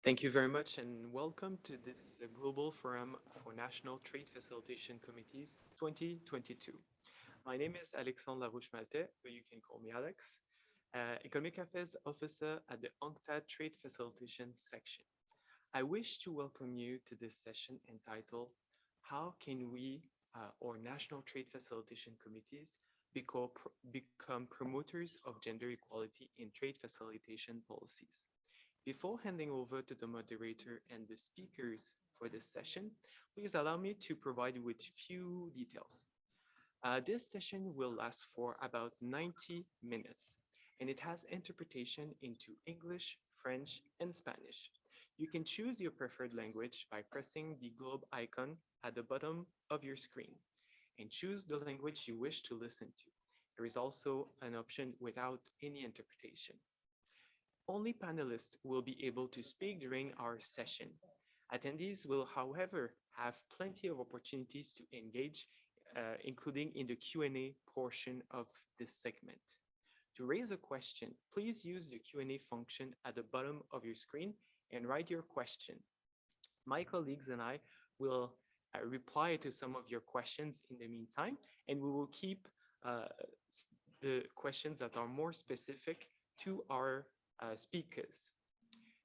Thank you very much and welcome to this Global Forum for National Trade Facilitation Committees 2022. My name is Alexandre Larouche-Maltais, but you can call me Alex, Economic Affairs Officer at the UNCTAD Trade Facilitation section. I wish to welcome you to this session entitled, How Can We or National Trade Facilitation Committees become promoters of gender equality in trade facilitation policies? Before handing over to the moderator and the speakers for this session, please allow me to provide you with few details. This session will last for about 90 minutes, and it has interpretation into English, French, and Spanish. You can choose your preferred language by pressing the globe icon at the bottom of your screen and choose the language you wish to listen to. There is also an option without any interpretation. Only panelists will be able to speak during our session. Attendees will, however, have plenty of opportunities to engage, including in the Q&A portion of this segment. To raise a question, please use the Q&A function at the bottom of your screen and write your question. My colleagues and I will reply to some of your questions in the meantime, and we will keep the questions that are more specific to our speakers.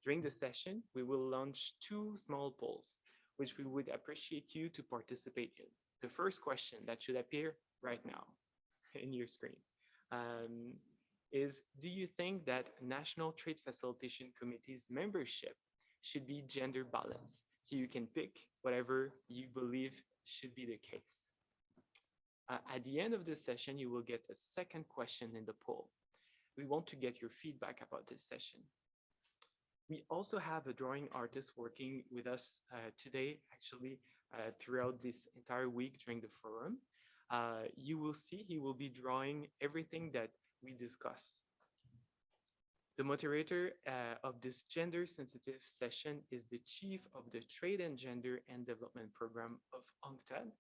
During the session, we will launch two small polls, which we would appreciate you to participate in. The first question that should appear right now in your screen is, do you think that National Trade Facilitation Committee's membership should be gender balanced? So you can pick whatever you believe should be the case. At the end of the session, you will get a second question in the poll. We want to get your feedback about this session. We also have a drawing artist working with us today, actually, throughout this entire week during the forum. You will see he will be drawing everything that we discuss. The moderator of this gender-sensitive session is the chief of the Trade and Gender and Development Program of UNCTAD,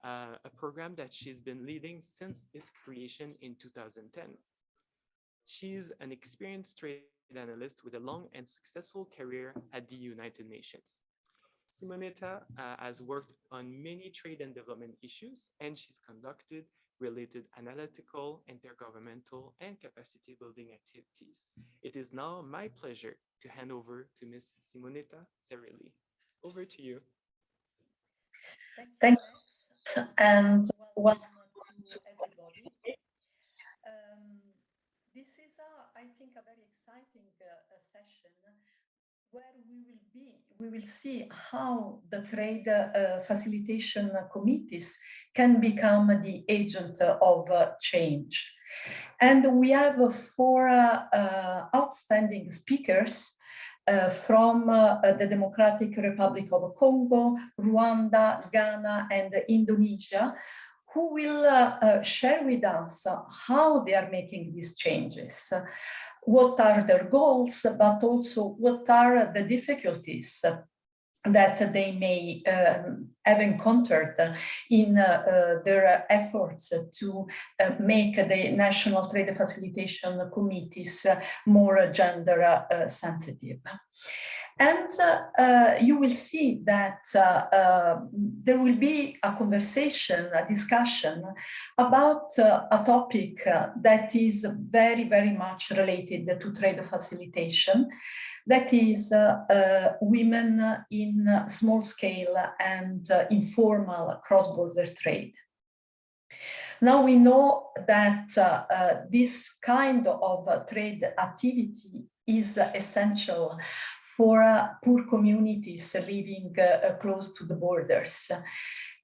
a program that she's been leading since its creation in 2010. She's an experienced trade analyst with a long and successful career at the United Nations. Simonetta has worked on many trade and development issues, and she's conducted related analytical, intergovernmental, and capacity building activities. It is now my pleasure to hand over to Ms. Simonetta Zarelli. Over to you. Thank you, and welcome to everybody. This is, I think, a very exciting session where we will see how the trade facilitation committees can become the agent of change. And we have four outstanding speakers from the Democratic Republic of Congo, Rwanda, Ghana, and Indonesia, who will share with us how they are making these changes, what are their goals, but also what are the difficulties that they may have encountered in their efforts to make the National Trade Facilitation Committees more gender sensitive. And you will see that there will be a conversation, a discussion about a topic that is very, very much related to trade facilitation, that is women in small scale and informal cross-border trade. Now we know that this kind of trade activity is essential for poor communities living close to the borders.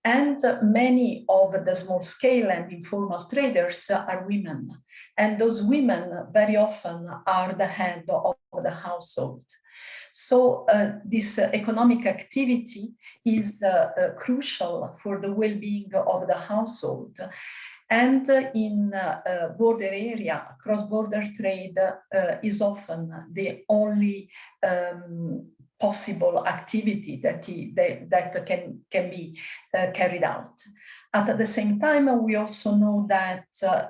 And many of the small scale and informal traders are women. And those women very often are the head of the household. So this economic activity is crucial for the well-being of the household. And in border area, cross-border trade is often the only possible activity that can be carried out. At the same time, we also know that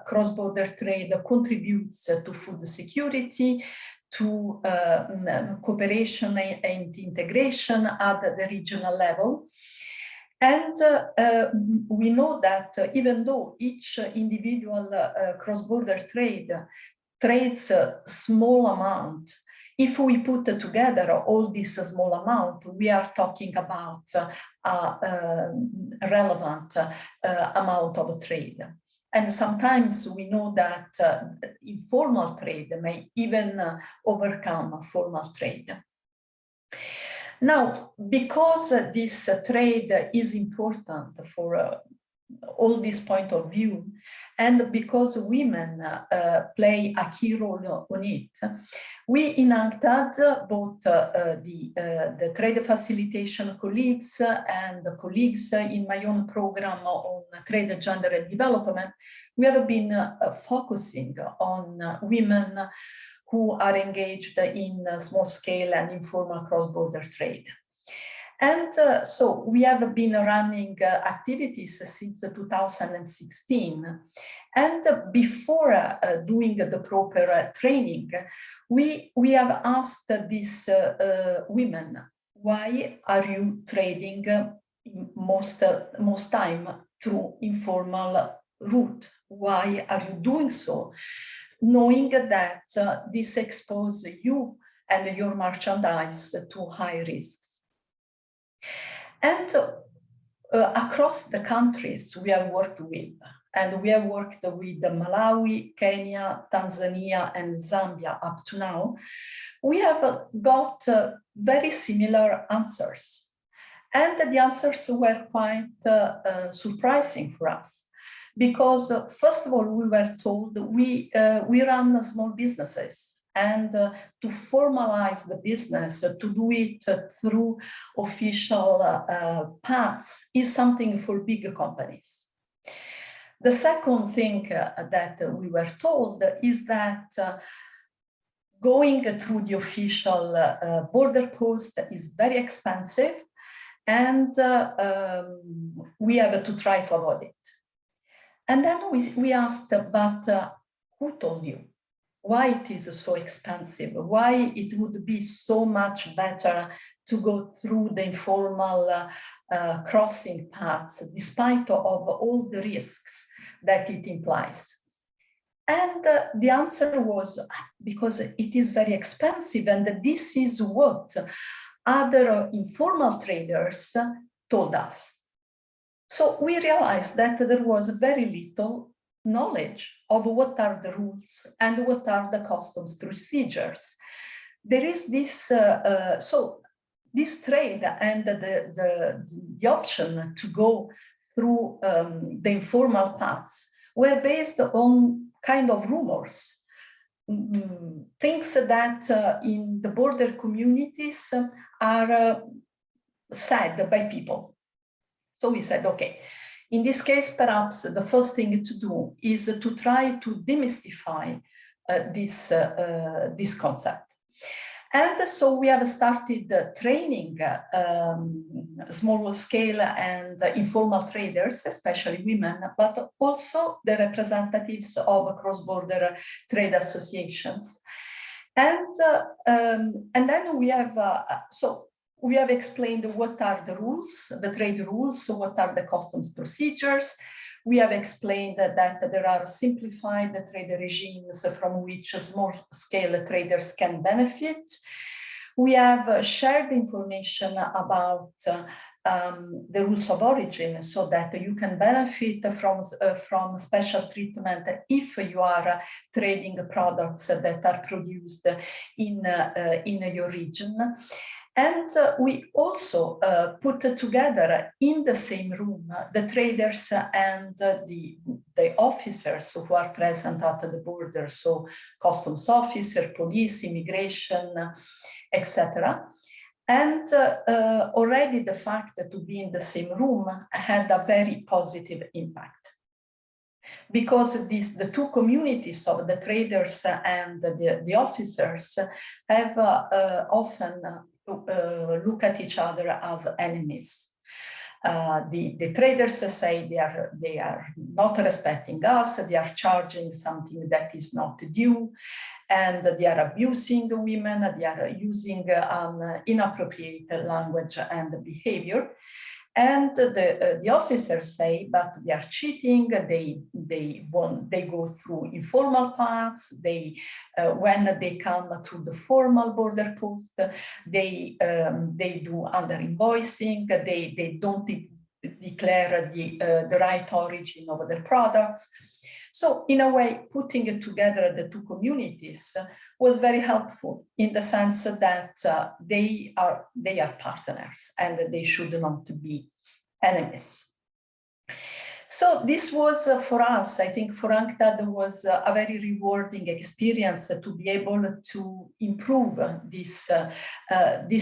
cross-border trade contributes to food security, to cooperation and integration at the regional level. And we know that even though each individual cross-border trades a small amount, if we put together all this small amount, we are talking about a relevant amount of trade. And sometimes we know that informal trade may even overcome formal trade. Now, because this trade is important for all this point of view, and because women play a key role on it, we in UNCTAD, both the trade facilitation colleagues and the colleagues in my own program on trade, gender and development, we have been focusing on women who are engaged in small-scale and informal cross-border trade. And so we have been running activities since 2016. And before doing the proper training, we have asked these women, why are you trading most time through informal route? Why are you doing so? Knowing that this exposes you and your merchandise to high risks. And across the countries we have worked with, and we have worked with Malawi, Kenya, Tanzania, and Zambia up to now, we have got very similar answers. And the answers were quite surprising for us. Because first of all, we were told we run small businesses, and to formalize the business, to do it through official paths is something for big companies. The second thing that we were told is that going through the official border post is very expensive, and we have to try to avoid it. And then we asked, but who told you? Why it is so expensive? Why it would be so much better to go through the informal crossing paths, despite of all the risks that it implies? And the answer was because it is very expensive, and this is what other informal traders told us. So we realized that there was very little knowledge of what are the rules and what are the customs procedures. There is this, so this trade and the option to go through the informal paths were based on kind of rumors, things that in the border communities are said by people. So we said, okay, in this case, perhaps the first thing to do is to try to demystify this concept. And so we have started training small scale and informal traders, especially women, but also the representatives of cross-border trade associations. And then we have, we have explained what are the rules, the trade rules, so what are the customs procedures. We have explained that there are simplified trade regimes from which small-scale traders can benefit. We have shared information about the rules of origin so that you can benefit from special treatment if you are trading products that are produced in your region. And we also put together in the same room the traders and the officers who are present at the border, so customs officer, police, immigration, etc. And already the fact to be in the same room had a very positive impact. Because the two communities of the traders and the officers have often look at each other as enemies. The traders say they are not respecting us, they are charging something that is not due, and they are abusing the women, they are using inappropriate language and behavior. And the officers say, but they are cheating. They go through informal paths. When they come to the formal border post, they do under invoicing. They don't declare the right origin of their products. So in a way, putting together the two communities was very helpful in the sense that they are partners and they should not be enemies. So this was for us, I think for UNCTAD was a very rewarding experience to be able to improve this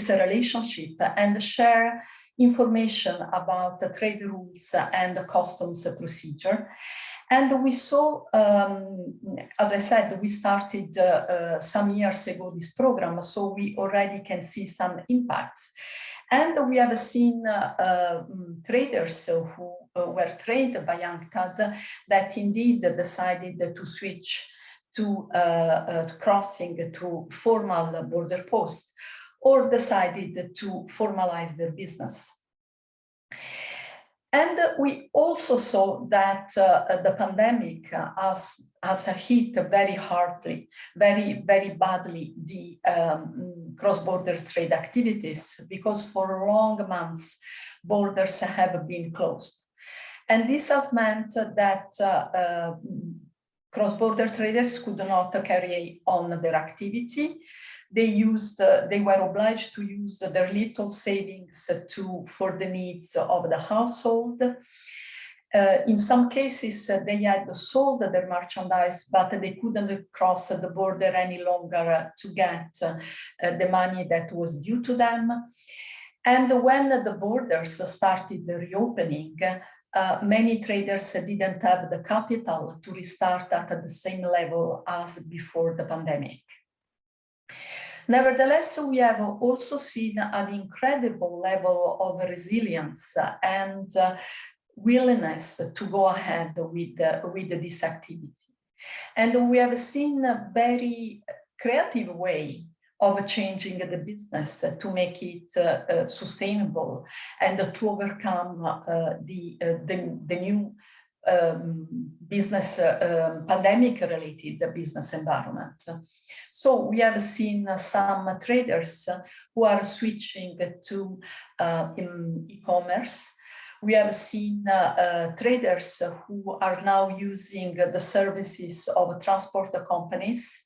relationship and share information about the trade rules and the customs procedure. And we saw, as I said, we started some years ago this program, so we already can see some impacts. And we have seen traders who were trained by UNCTAD that indeed decided to switch to crossing to formal border posts or decided to formalize their business. And we also saw that the pandemic has hit very hardly, very, very badly the cross-border trade activities, because for long months, borders have been closed. And this has meant that cross-border traders could not carry on their activity. They were obliged to use their little savings for the needs of the household. In some cases, they had sold their merchandise, but they couldn't cross the border any longer to get the money that was due to them. And when the borders started reopening, many traders didn't have the capital to restart at the same level as before the pandemic. Nevertheless, we have also seen an incredible level of resilience and willingness to go ahead with this activity. And we have seen a very creative way of changing the business to make it sustainable and to overcome the new business pandemic-related business environment. So we have seen some traders who are switching to e-commerce. We have seen traders who are now using the services of transport companies.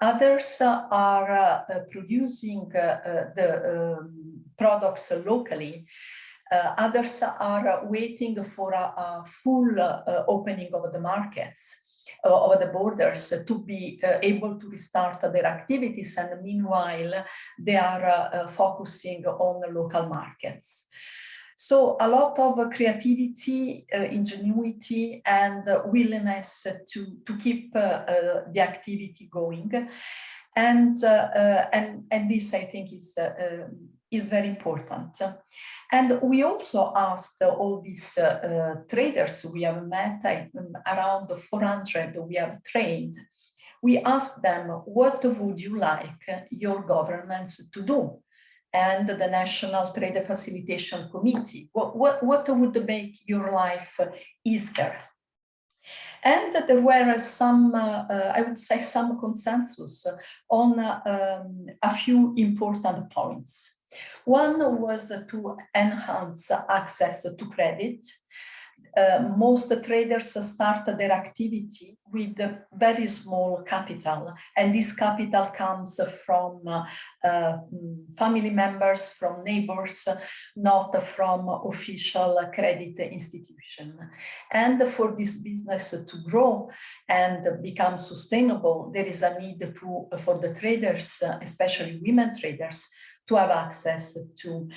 Others are producing the products locally. Others are waiting for a full opening of the markets, of the borders, to be able to restart their activities, and meanwhile they are focusing on the local markets. So a lot of creativity, ingenuity, and willingness to keep the activity going, and this, I think, is very important. And we also asked all these traders we have met, around 400 we have trained. We asked them, what would you like your governments to do? And the National Trade Facilitation Committee, what would make your life easier? And there were some, I would say, some consensus on a few important points. One was to enhance access to credit. Most traders start their activity with very small capital, and this capital comes from family members, from neighbors, not from official credit institution. And for this business to grow and become sustainable, there is a need for the traders, especially women traders, to have access to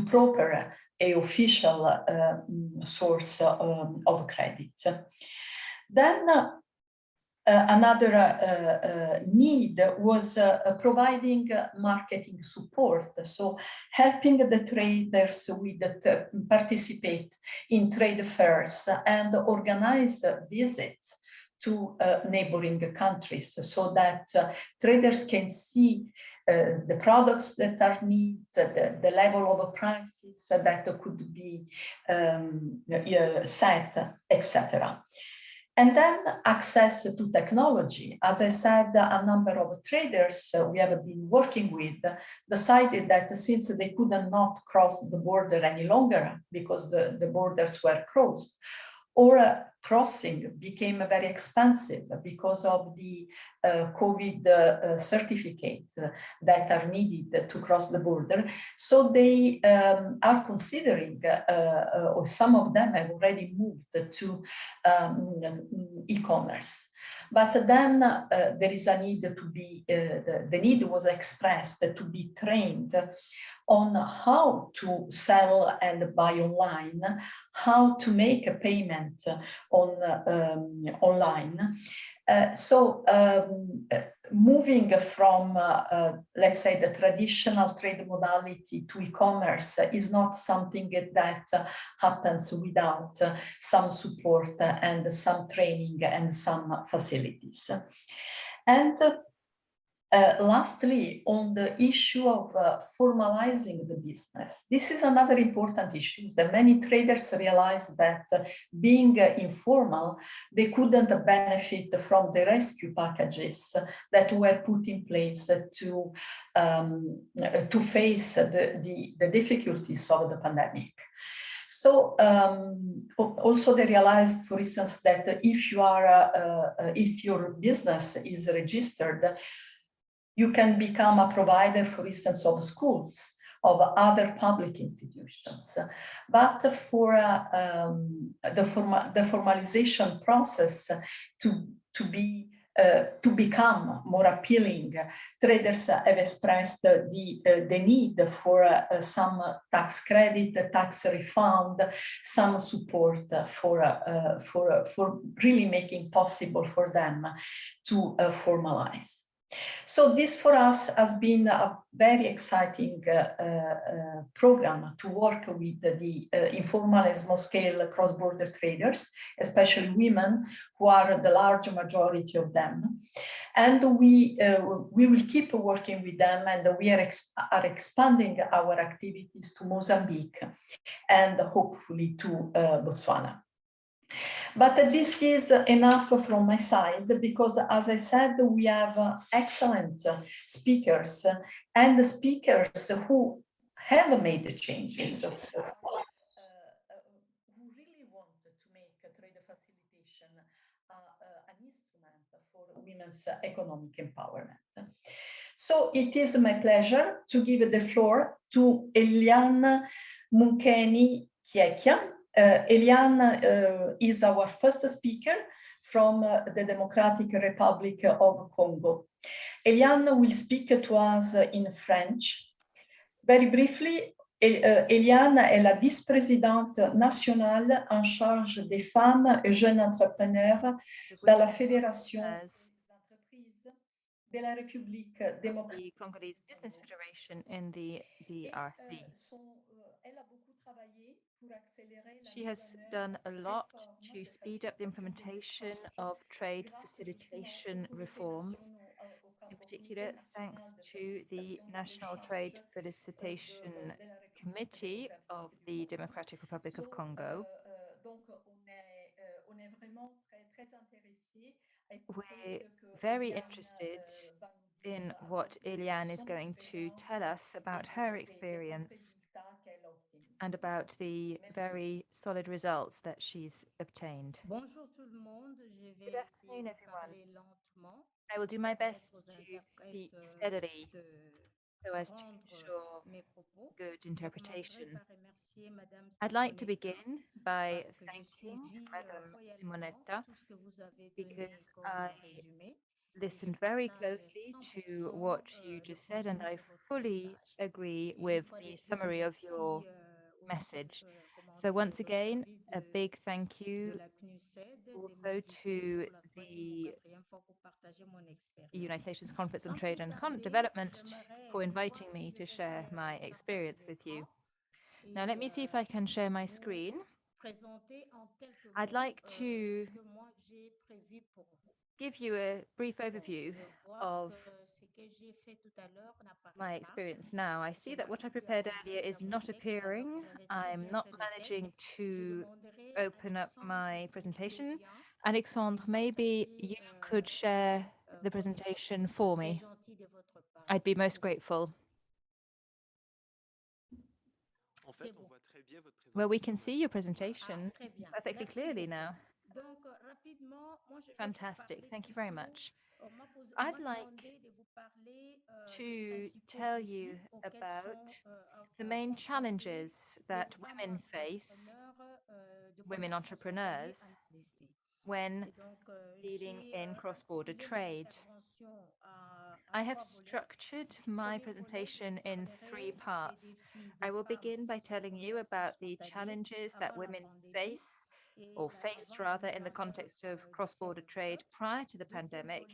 proper official source of credit. Then another need was providing marketing support, so helping the traders with participate in trade fairs and organize visits to neighboring countries so that traders can see the products that are needs, the level of prices that could be set, etc. And then access to technology. As I said, a number of traders we have been working with decided that since they could not cross the border any longer because the borders were closed, or crossing became very expensive because of the COVID certificates that are needed to cross the border. So they are considering, or some of them have already moved to e-commerce. But then there is a need to be, the need was expressed to be trained on how to sell and buy online, how to make a payment online. Moving from, let's say, the traditional trade modality to e-commerce is not something that happens without some support and some training and some facilities. And lastly, on the issue of formalizing the business, this is another important issue that many traders realize that being informal, they couldn't benefit from the rescue packages that were put in place to face the difficulties of the pandemic. So also they realized, for instance, that if you are, if your business is registered, you can become a provider, for instance, of schools, of other public institutions. But for the formalization process to become more appealing, traders have expressed the need for some tax credit, tax refund, some support for really making possible for them to formalize. So this for us has been a very exciting program to work with the informal and small-scale cross-border traders, especially women, who are the large majority of them. And we will keep working with them, and we are expanding our activities to Mozambique and hopefully to Botswana. But this is enough from my side, because as I said, we have excellent speakers and speakers who have made the changes. Who really want to make trade facilitation an instrument for women's economic empowerment. So it is my pleasure to give the floor to Eliane Munkeni Kiekia. Eliane is our first speaker from the Democratic Republic of Congo. Eliane will speak to us in French. Very briefly, Eliane est la vice-présidente nationale en charge des femmes et jeunes entrepreneurs dans la Fédération des entreprises de la République démocratique. The Congolese Business Federation in the DRC. She has done a lot to speed up the implementation of trade facilitation reforms, in particular thanks to the National Trade Facilitation Committee of the Democratic Republic of Congo. We're very interested in what Eliane is going to tell us about her experience and about the very solid results that she's obtained. Good afternoon, everyone. I will do my best to speak steadily so as to ensure good interpretation. I'd like to begin by thanking Madame Simonetta, because I listened very closely to what you just said, and I fully agree with the summary of your message. So once again, a big thank you also to the United Nations Conference on Trade and Development for inviting me to share my experience with you. Now, let me see if I can share my screen. I'd like to give you a brief overview of my experience now. I see that what I prepared earlier is not appearing. I'm not managing to open up my presentation. Alexandre, maybe you could share the presentation for me. I'd be most grateful. Well, we can see your presentation perfectly clearly now. Fantastic. Thank you very much. I'd like to tell you about the main challenges that women face, women entrepreneurs, when dealing in cross-border trade. I have structured my presentation in 3 parts. I will begin by telling you about the challenges that women face, or faced rather, in the context of cross-border trade prior to the pandemic.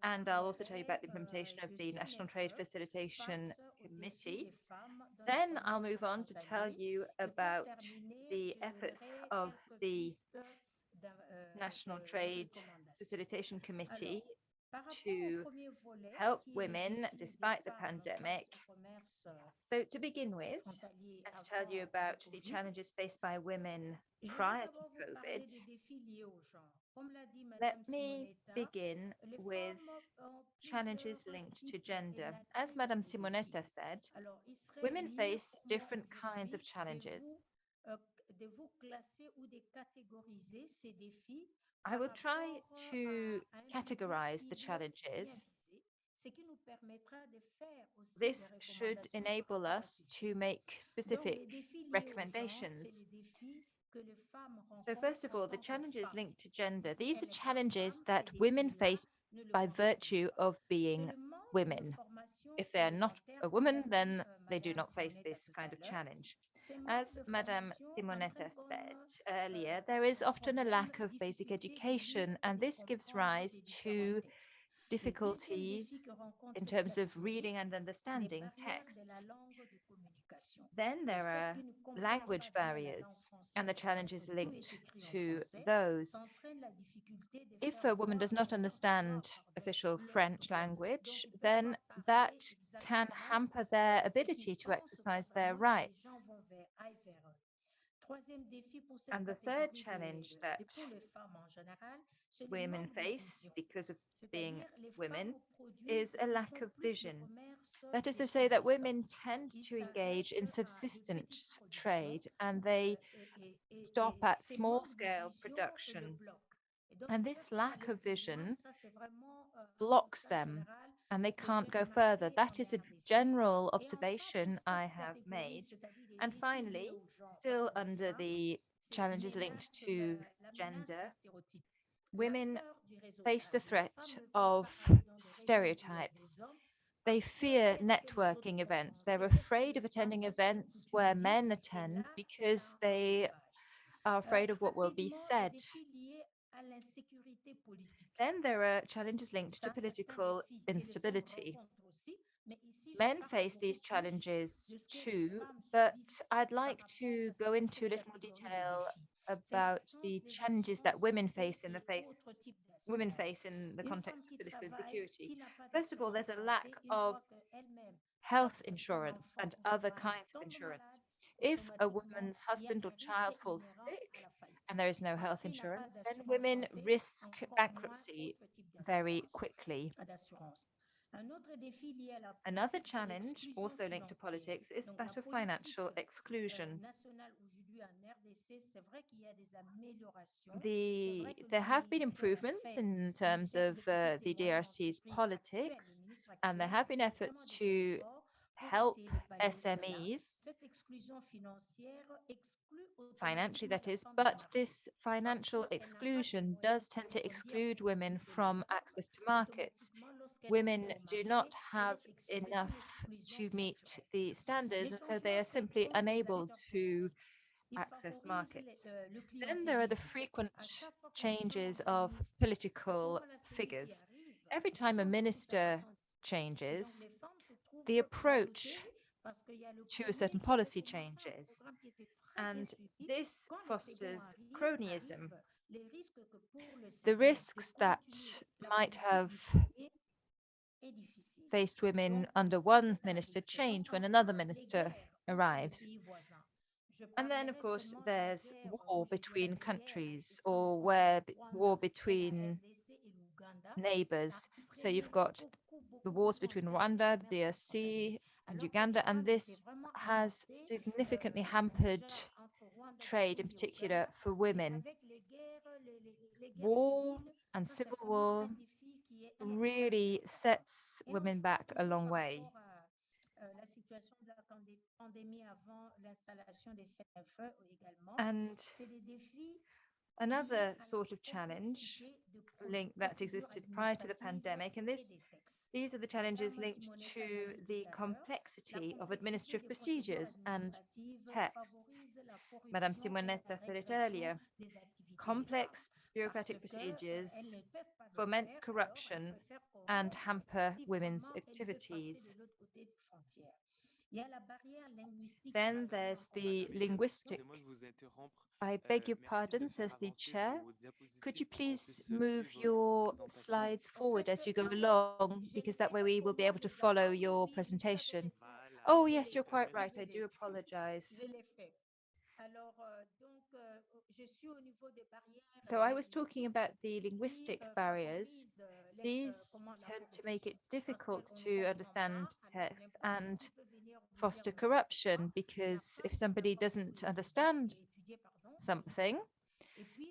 And I'll also tell you about the implementation of the National Trade Facilitation Committee. Then I'll move on to tell you about the efforts of the National Trade Facilitation Committee to help women despite the pandemic. So to begin with, and to tell you about the challenges faced by women prior to COVID, let me begin with challenges linked to gender. As Madame Simonetta said, women face different kinds of challenges. I will try to categorize the challenges. This should enable us to make specific recommendations. So first of all, the challenges linked to gender. These are challenges that women face by virtue of being women. If they are not a woman, then they do not face this kind of challenge. As Madame Simonetta said earlier, there is often a lack of basic education, and this gives rise to difficulties in terms of reading and understanding texts. Then there are language barriers and the challenges linked to those. If a woman does not understand official French language, then that can hamper their ability to exercise their rights. And the third challenge that women face because of being women is a lack of vision. That is to say that women tend to engage in subsistence trade and they stop at small scale production. And this lack of vision blocks them and they can't go further. That is a general observation I have made. And finally, still under the challenges linked to gender, women face the threat of stereotypes. They fear networking events. They're afraid of attending events where men attend because they are afraid of what will be said. Then there are challenges linked to political instability. Men face these challenges too, but I'd like to go into a little more detail about the challenges that women face in the context of political insecurity. First of all, there's a lack of health insurance and other kinds of insurance. If a woman's husband or child falls sick and there is no health insurance, then women risk bankruptcy very quickly. Another challenge, also linked to politics, is that of financial exclusion. There have been improvements in terms of the DRC's politics, and there have been efforts to help SMEs financially, that is, but this financial exclusion does tend to exclude women from access to markets. Women do not have enough to meet the standards, and so they are simply unable to access markets. Then there are the frequent changes of political figures. Every time a minister changes, the approach to a certain policy changes. And this fosters cronyism. The risks that might have faced women under one minister change when another minister arrives. And then, of course, there's war between countries or war between neighbors. So you've got the wars between Rwanda, the DRC, and Uganda, and this has significantly hampered trade, in particular for women. War and civil war really sets women back a long way. And another sort of challenge link that existed prior to the pandemic, and these are the challenges linked to the complexity of administrative procedures and texts. Madame Simonetta said it earlier. Complex bureaucratic procedures foment corruption and hamper women's activities. Then there's the linguistic. I beg your pardon, says the chair. Could you please move your slides forward as you go along, because that way we will be able to follow your presentation. Oh, yes, you're quite right. I do apologize. So I was talking about the linguistic barriers. These tend to make it difficult to understand texts and foster corruption, because if somebody doesn't understand something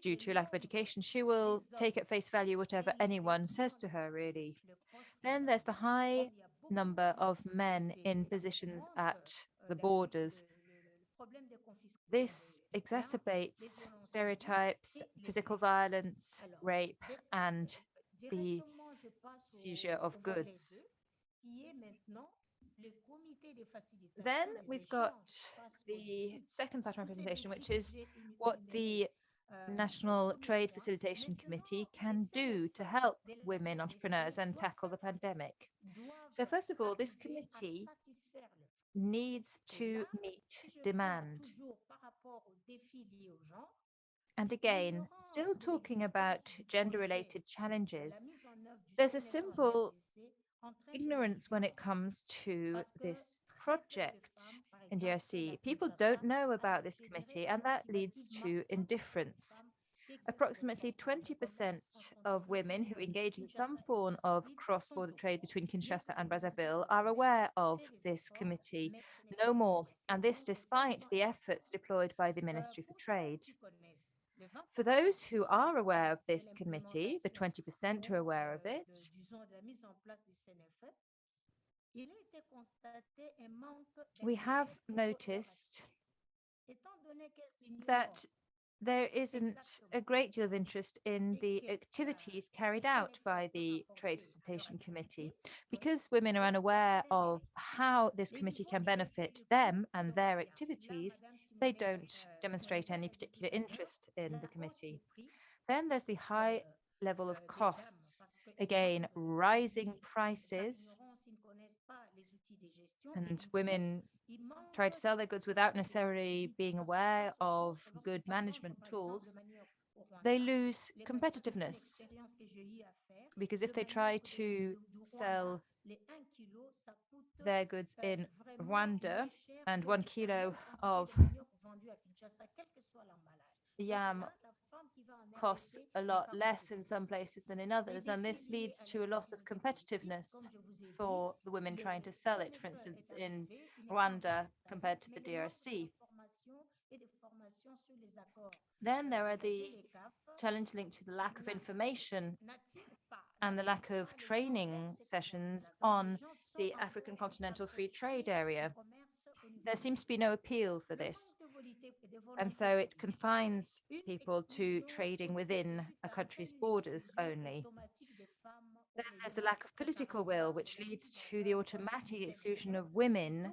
due to lack of education, she will take at face value whatever anyone says to her, really. Then there's the high number of men in positions at the borders. This exacerbates stereotypes, physical violence, rape, and the seizure of goods. Then we've got the second part of my presentation, which is what the National Trade Facilitation Committee can do to help women entrepreneurs and tackle the pandemic. So first of all, this committee needs to meet demand. And again, still talking about gender-related challenges, there's a simple ignorance when it comes to this project in DRC. People don't know about this committee, and that leads to indifference. Approximately 20% of women who engage in some form of cross-border trade between Kinshasa and Brazzaville are aware of this committee, no more, and this despite the efforts deployed by the Ministry for Trade. For those who are aware of this committee, the 20% who are aware of it, we have noticed that there isn't a great deal of interest in the activities carried out by the Trade Facilitation Committee. Because women are unaware of how this committee can benefit them and their activities, they don't demonstrate any particular interest in the committee. Then there's the high level of costs. Again, rising prices, and women try to sell their goods without necessarily being aware of good management tools. They lose competitiveness, because if they try to sell their goods in Rwanda, and 1 kilo of yam costs a lot less in some places than in others, and this leads to a loss of competitiveness for the women trying to sell it, for instance, in Rwanda compared to the DRC. Then there are the challenges linked to the lack of information and the lack of training sessions on the African Continental Free Trade Area. There seems to be no appeal for this. And so it confines people to trading within a country's borders only. Then there's the lack of political will, which leads to the automatic exclusion of women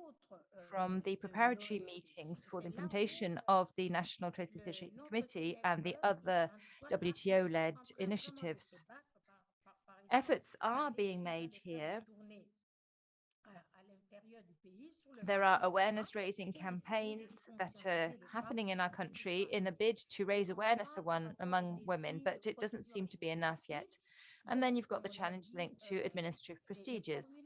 from the preparatory meetings for the implementation of the National Trade Facilitation Committee and the other WTO-led initiatives. Efforts are being made here. There are awareness-raising campaigns that are happening in our country in a bid to raise awareness among women, but it doesn't seem to be enough yet. And then you've got the challenge linked to administrative procedures.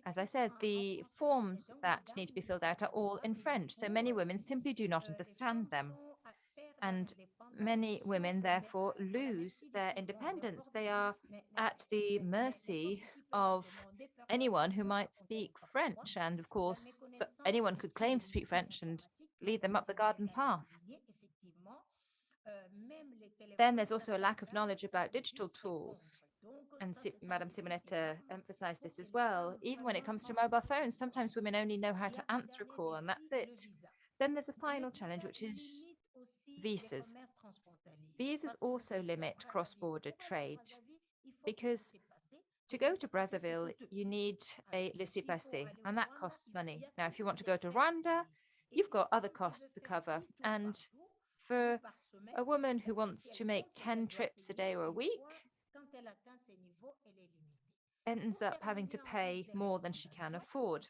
As I said, the forms that need to be filled out are all in French, so many women simply do not understand them. And many women, therefore, lose their independence. They are at the mercy of anyone who might speak French. And of course, anyone could claim to speak French and lead them up the garden path. Then there's also a lack of knowledge about digital tools. And Madame Simonetta emphasized this as well. Even when it comes to mobile phones, sometimes women only know how to answer a call and that's it. Then there's a final challenge, which is visas. Visas also limit cross-border trade because to go to Brazzaville, you need a laissez-passer, and that costs money. Now, if you want to go to Rwanda, you've got other costs to cover. And for a woman who wants to make 10 trips a day or a week, ends up having to pay more than she can afford.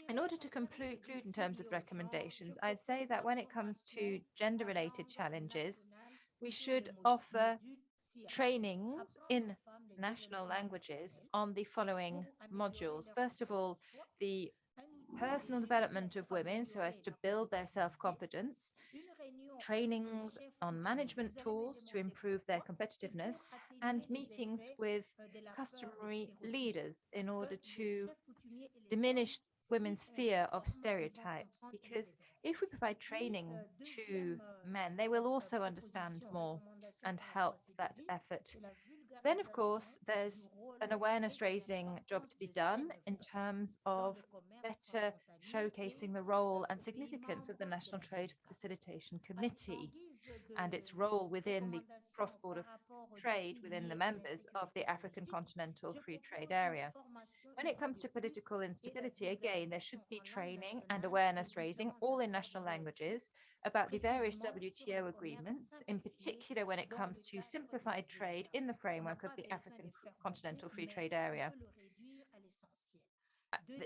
In order to conclude in terms of recommendations, I'd say that when it comes to gender-related challenges, we should offer trainings in national languages on the following modules. First of all, the personal development of women so as to build their self-confidence, trainings on management tools to improve their competitiveness, and meetings with customary leaders in order to diminish women's fear of stereotypes. Because if we provide training to men, they will also understand more and help that effort. Then, of course, there's an awareness raising job to be done in terms of better showcasing the role and significance of the National Trade Facilitation Committee and its role within the cross-border trade within the members of the African Continental Free Trade Area. When it comes to political instability, again, there should be training and awareness raising, all in national languages, about the various WTO agreements, in particular when it comes to simplified trade in the framework of the African Continental Free Trade Area.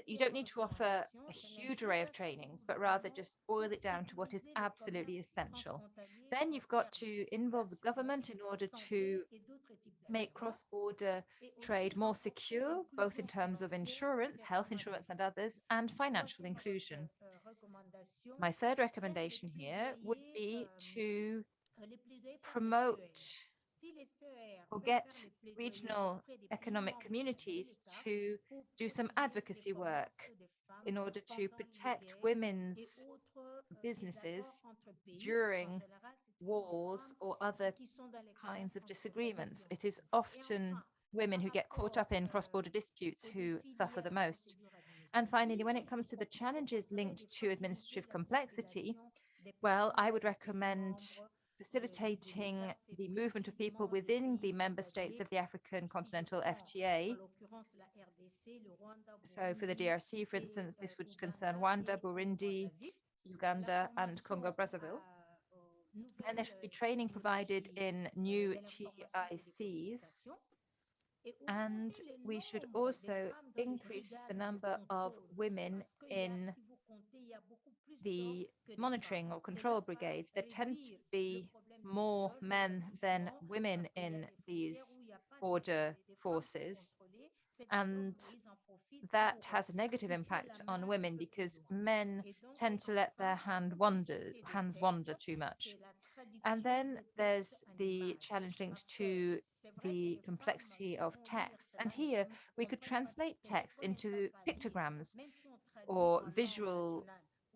You don't need to offer a huge array of trainings, but rather just boil it down to what is absolutely essential. Then you've got to involve the government in order to make cross-border trade more secure, both in terms of insurance, health insurance and others, and financial inclusion. My third recommendation here would be to promote or get regional economic communities to do some advocacy work in order to protect women's businesses during wars or other kinds of disagreements. It is often women who get caught up in cross-border disputes who suffer the most. And finally, when it comes to the challenges linked to administrative complexity, well, I would recommend facilitating the movement of people within the member states of the African Continental FTA. So for the DRC, for instance, this would concern Rwanda, Burundi, Uganda, and Congo-Brazzaville. And there should be training provided in new TICs. And we should also increase the number of women in the monitoring or control brigades. There tend to be more men than women in these border forces. And that has a negative impact on women because men tend to let their hands wander too much. And then there's the challenge linked to the complexity of text. And here we could translate text into pictograms or visual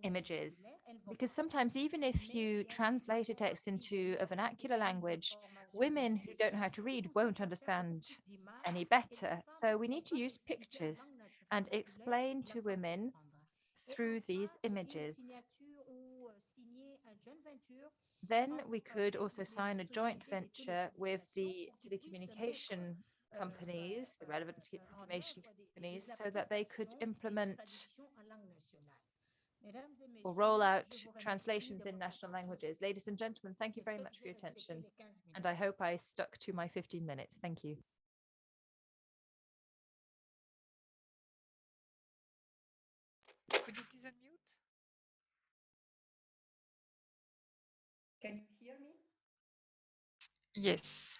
images, because sometimes even if you translate a text into a vernacular language, women who don't know how to read won't understand any better. So we need to use pictures and explain to women through these images. Then we could also sign a joint venture with the telecommunication companies, the relevant telecommunication companies, so that they could implement or roll out translations in national languages. Ladies and gentlemen, thank you very much for your attention. And I hope I stuck to my 15 minutes. Thank you. Could you please unmute? Can you hear me? Yes.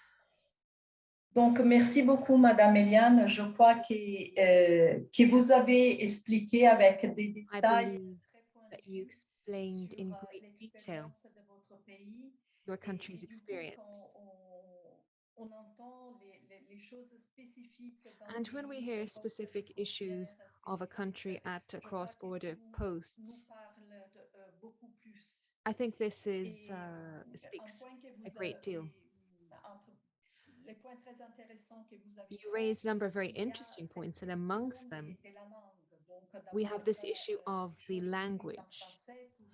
Donc, merci beaucoup, Madame Eliane. Je crois que vous avez expliqué avec des détails très that you pointus explained in sur great detail l'expérience de votre pays. your country's Et du coup, experience. quand on entend les choses spécifiques dans And le when we pays, hear les postes specific issues frontières of a country spécifiques, at je crois cross-border que nous posts, parle beaucoup plus. I think this is Et un speaks point que a vous great deal. entre les points très intéressants que vous avez You fait, raised a number of very il y a interesting cette points, and question amongst them, de la langue. Donc, we have this d'avoir issue of des the choses écrites en language. français pour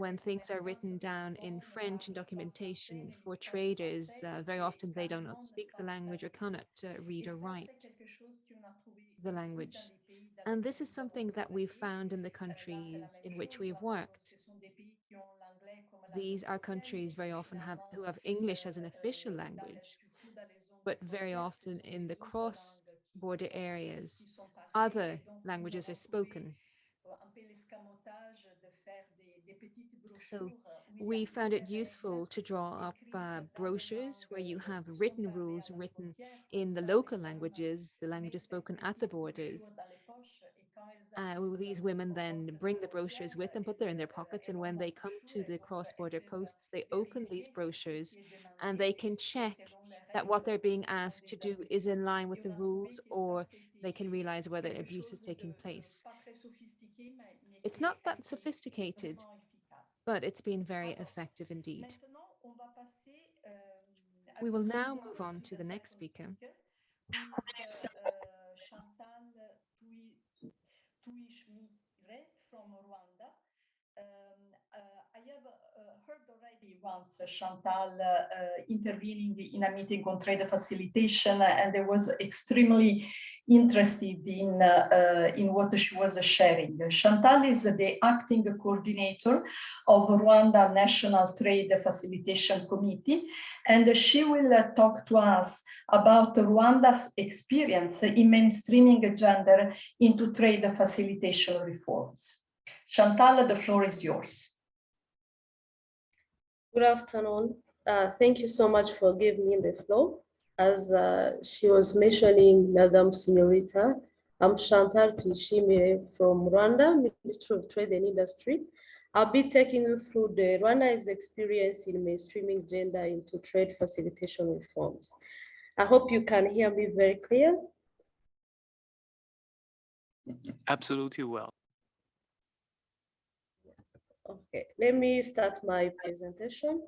When des things are commerçants written down in professionnels French and parlent pas documentation français, ne for lisent pas le traders, français very et often they do not carrément ne speak the savent pas language or lire. cannot read Et or ça, write c'est quelque chose qu'on a trouvé the aussi language. dans les pays dans And lesquels this is nous avons something that we travaillé. found in the Là, c'est la countries même in which chose. we have worked. Ce sont des pays qui ont l'anglais comme langue These are officielle, countries mais very often finalement, who have English as an official language, surtout dans les zones but de very frontières, ce often sont in the les autres langues cross-border areas, qui sont parlées. other Et donc, nous languages are avons trouvé spoken. un peu l'escamotage de faire des petites So brochures où il y a we found it des useful to draw up écrites dans les brochures where you langues have qui sont written parlées rules à la written frontière. in the Comme ça, local les femmes languages, the languages mettent spoken cette at the petite borders. brochure dans les poches et quand elles arrivent These au women then poste bring de the brochures frontière, with them, put them in their pockets, and elles ont when la they come brochure to et the donc cross-border elles peuvent posts, they open these vérifier si ce brochures qui est demandé, and they can c'est check selon les that what règles they're ou being ce sont asked to des do abus. is in line with Et the on a trouvé rules, que or ça, they can realize whether quelque abuse is chose taking de place. pas très sophistiqué, mais It's qui not a that été sophisticated, vraiment efficace. but it's been very Alors, effective indeed. maintenant, on va passer à We une will now deuxième move on to to the next speaker. who is Chantal Tuishmire from Rwanda. I have heard already once Chantal intervening in a meeting on trade facilitation, and I was extremely interested in what she was sharing. Chantal is the acting coordinator of Rwanda National Trade Facilitation Committee, and she will talk to us about Rwanda's experience in mainstreaming gender into trade facilitation reforms. Chantal, the floor is yours. Good afternoon. Thank you so much for giving me the floor. As she was mentioning, Madam Senorita, I'm Chantal Tuishime from Rwanda, Ministry of Trade and Industry. I'll be taking you through the Rwanda's experience in mainstreaming gender into trade facilitation reforms. I hope you can hear me very clear. Absolutely well. Okay, let me start my presentation.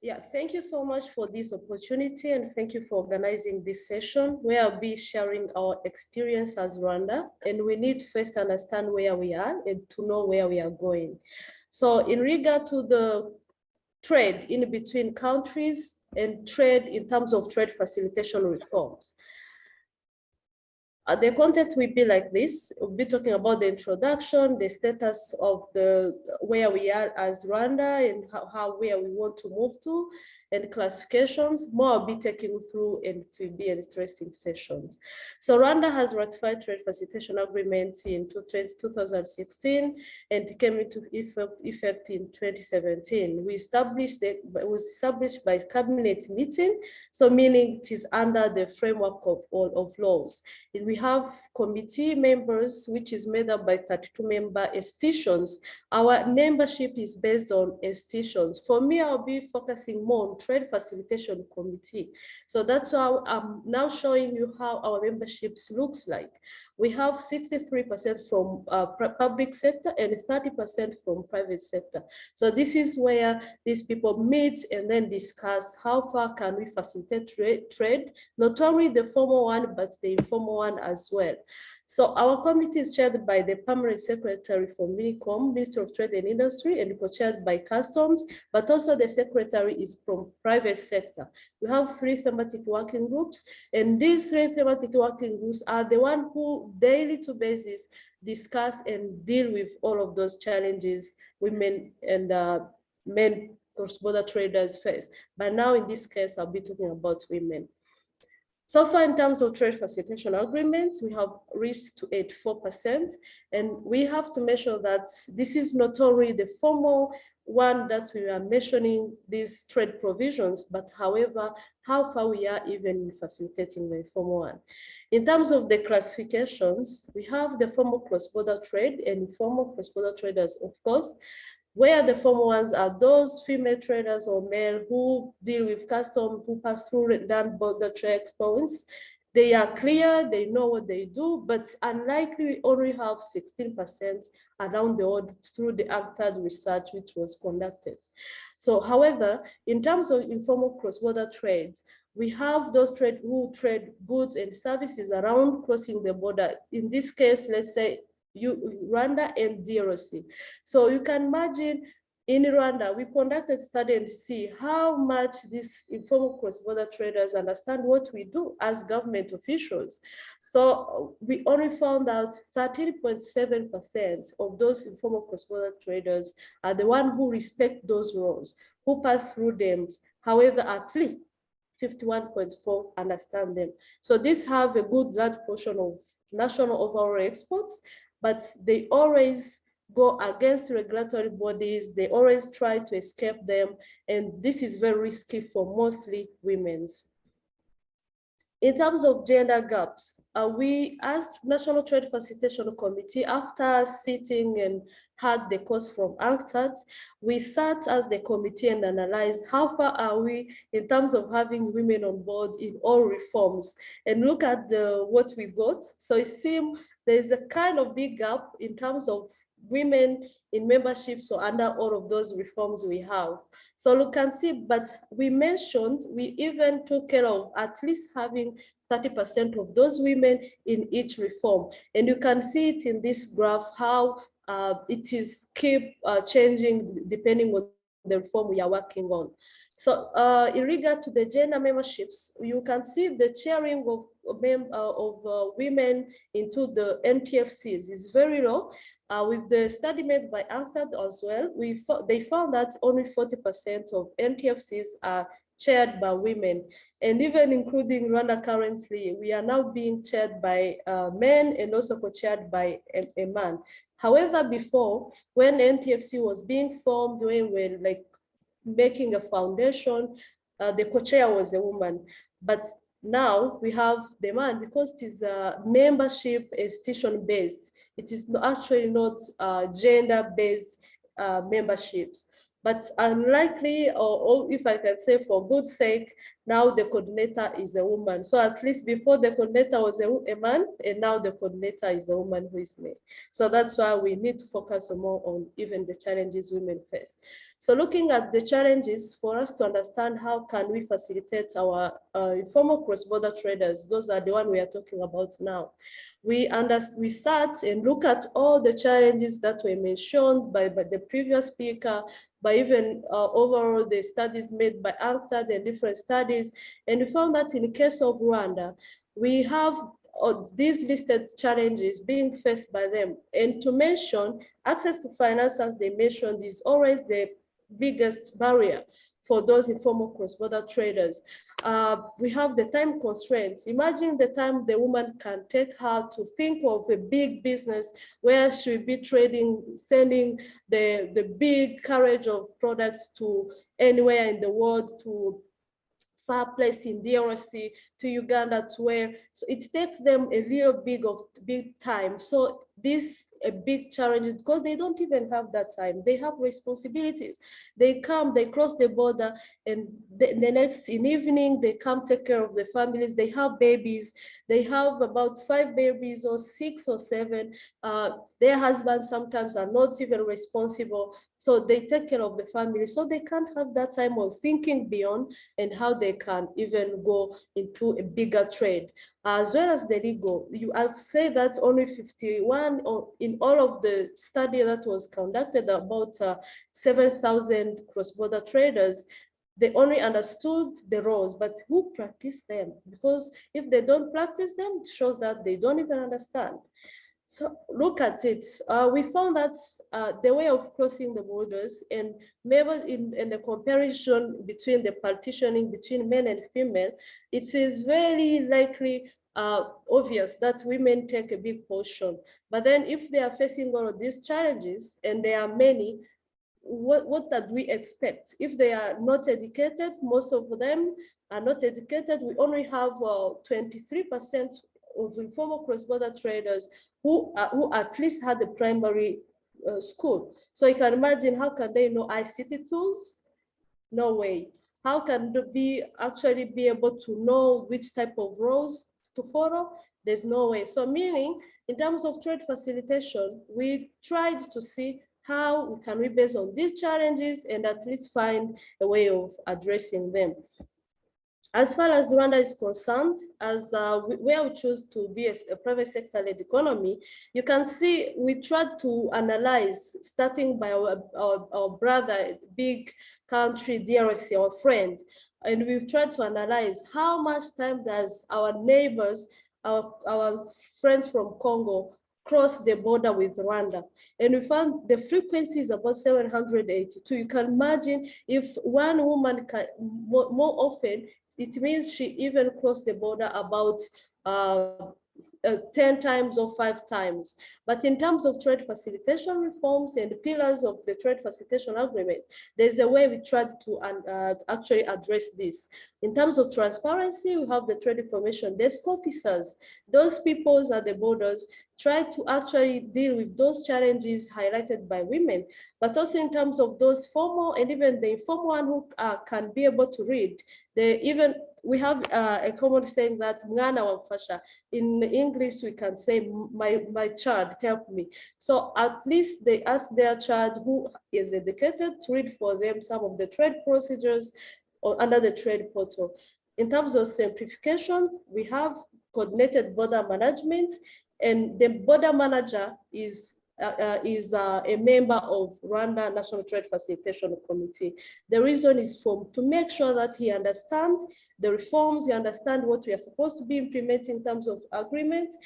Yeah, thank you so much for this opportunity, and thank you for organizing this session where I'll be sharing our experience as Rwanda, and we need to first understand where we are and to know where we are going. So in regard to the trade in between countries and trade in terms of trade facilitation reforms, the content will be like this. We'll be talking about the introduction, the status of where we are as Rwanda and where we want to move to, and classifications. More I'll be taking you through, and it will be an interesting sessions. So Rwanda has ratified trade facilitation agreement in 2016, and it came into effect in 2017. It was established by cabinet meeting, so meaning it is under the framework of all of laws. And we have committee members, which is made up by 32 member institutions. Our membership is based on institutions. For me, I'll be focusing more on Trade Facilitation Committee. So that's how I'm now showing you how our memberships looks like. We have 63% from public sector and 30% from private sector. So this is where these people meet and then discuss how far can we facilitate trade, not only the formal one, but the informal one as well. So our committee is chaired by the permanent secretary for MINICOM, Ministry of Trade and Industry, and co-chaired by Customs, but also the secretary is from private sector. We have 3 thematic working groups, and these 3 thematic working groups are the one who daily to basis discuss and deal with all of those challenges women and men cross-border traders face. But now in this case, I'll be talking about women. So far, in terms of trade facilitation agreements, we have reached to 84%. And we have to mention that this is not only the formal one that we are mentioning these trade provisions, but however, how far we are even in facilitating the informal one. In terms of the classifications, we have the formal cross-border trade and informal cross-border traders, of course, where the formal ones are those female traders or male who deal with custom, who pass through border trade points. They are clear, they know what they do, but unlikely we only have 16% around the world through the UNTAD research which was conducted. So however, in terms of informal cross-border trades, we have those who trade goods and services around crossing the border. In this case, let's say Rwanda and DRC. So you can imagine in Rwanda, we conducted study and see how much these informal cross-border traders understand what we do as government officials. So we only found out 13.7% of those informal cross-border traders are the ones who respect those laws, who pass through them. However, at least 51.4% understand them. So these have a good large portion of national overall exports, but they always go against regulatory bodies. They always try to escape them. And this is very risky for mostly women's. In terms of gender gaps, we asked National Trade Facilitation Committee, after sitting and had the course from UNCTAD, we sat as the committee and analyzed how far are we in terms of having women on board in all reforms, and look at what we got. So it seems there's a kind of big gap in terms of women in membership, so under all of those reforms we have. So you can see, but we mentioned, we even took care of at least having 30% of those women in each reform. And you can see it in this graph, how it is keep changing depending on the reform we are working on. So in regard to the gender memberships, you can see the chairing of women into the NTFCs is very low. With the study made by UNCTAD as well, they found that only 40% of NTFCs are chaired by women. And even including Rwanda currently, we are now being chaired by men and also co-chaired by a man. However, before, when NTFC was being formed, when we were like making a foundation, the co-chair was a woman. But now we have the man, because it is membership institution-based. It is actually not gender-based memberships. But unlikely, or if I can say for good sake, now the coordinator is a woman. So at least before the coordinator was a man, and now the coordinator is a woman who is male. So that's why we need to focus more on even the challenges women face. So looking at the challenges, for us to understand how can we facilitate our informal cross-border traders, those are the ones we are talking about now. We sat and look at all the challenges that were mentioned by the previous speaker, by even overall the studies made by UNCTAD and different studies. And we found that in the case of Rwanda, we have these listed challenges being faced by them. And to mention, access to finance, as they mentioned, is always the biggest barrier for those informal cross-border traders. We have the time constraints. Imagine the time the woman can take her to think of a big business where she will be trading, sending the big carriage of products to anywhere in the world, to far place in DRC, to Uganda, to where, so it takes them a real big time. So this a big challenge because they don't even have that time. They have responsibilities. They come, they cross the border, and the next in evening, they come take care of the families. They have babies. They have about 5 babies or 6 or 7. Their husbands sometimes are not even responsible So they take care of the family, so they can't have that time of thinking beyond and how they can even go into a bigger trade. As well as the legal, I've said that only 51 in all of the study that was conducted, about 7,000 cross-border traders, they only understood the rules, but who practiced them? Because if they don't practice them, it shows that they don't even understand. So look at it. We found that the way of crossing the borders, and maybe in the comparison between the partitioning between men and female, it is very likely obvious that women take a big portion. But then if they are facing all of these challenges, and there are many, what did we expect? If they are not educated, most of them are not educated. We only have 23% of informal cross-border traders who at least had a primary school. So you can imagine, how can they know ICT tools? No way. How can they actually be able to know which type of roles to follow? There's no way. So meaning, in terms of trade facilitation, we tried to see how can we, based on these challenges, and at least find a way of addressing them. As far as Rwanda is concerned, as where we choose to be a private sector-led economy, you can see we tried to analyze, starting by our brother, big country, DRC, our friend, and we've tried to analyze how much time does our neighbors, our friends from Congo, cross the border with Rwanda. And we found the frequency is about 782. You can imagine if one woman can more often, it means she even crossed the border about 10 times or 5 times. But in terms of trade facilitation reforms and the pillars of the trade facilitation agreement, there's a way we tried to actually address this. In terms of transparency, we have the trade information desk officers. Those people at the borders try to actually deal with those challenges highlighted by women, but also in terms of those formal and even the informal one who can be able to read. We have a common saying that mwana wamfasha. In English, we can say my child help me. So at least they ask their child who is educated to read for them some of the trade procedures or under the trade portal. In terms of simplification, we have coordinated border management, and the border manager is a member of Rwanda National Trade Facilitation Committee. The reason is to make sure that he understands the reforms, he understands what we are supposed to be implementing in terms of agreements,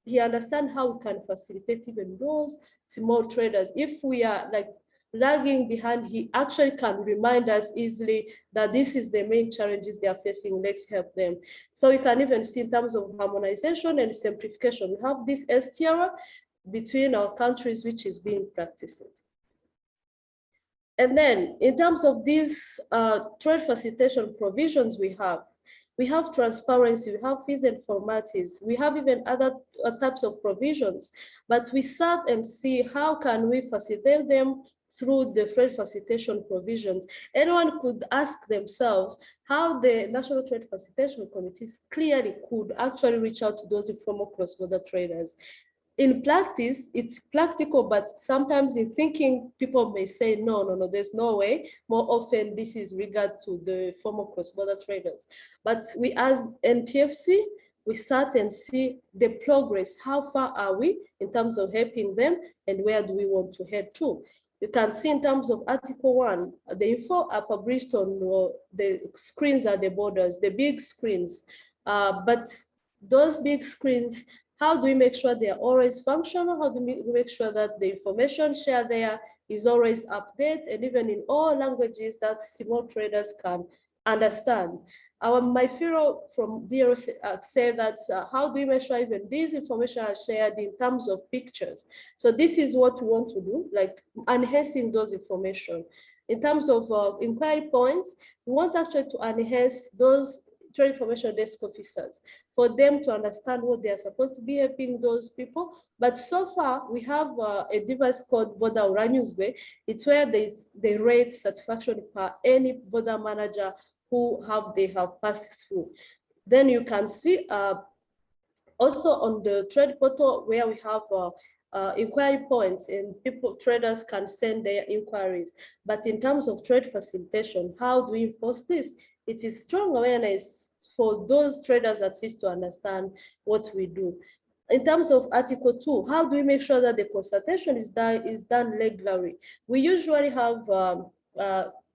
he understands how we can facilitate even those small traders. If we are like lagging behind, he actually can remind us easily that this is the main challenges they are facing, let's help them. So you can even see in terms of harmonization and simplification, we have this STR between our countries, which is being practiced. And then in terms of these trade facilitation provisions we have transparency, we have fees and formalities, we have even other types of provisions, but we sat and see how can we facilitate them through the trade facilitation provisions. Anyone could ask themselves how the National Trade Facilitation Committees clearly could actually reach out to those informal cross-border traders. In practice, it's practical, but sometimes in thinking, people may say, no, there's no way. More often, this is regard to the formal cross-border traders. But we, as NTFC, we start and see the progress. How far are we in terms of helping them, and where do we want to head to? You can see in terms of Article 1, the info are published on the screens at the borders, the big screens. But those big screens, how do we make sure they are always functional? How do we make sure that the information shared there is always updated, and even in all languages that small traders can understand? My fellow from DRC said that how do we make sure even these information are shared in terms of pictures? So this is what we want to do, like enhancing those information. In terms of inquiry points, we want actually to enhance those trade information desk officers for them to understand what they are supposed to be helping those people. But so far, we have a device called Border Uranyuzwe. It's where they rate satisfaction per any border manager who they have passed through. Then you can see also on the trade portal where we have inquiry points, and traders can send their inquiries. But in terms of trade facilitation, how do we enforce this? It is strong awareness for those traders at least to understand what we do. In terms of Article 2, how do we make sure that the consultation is done regularly? We usually have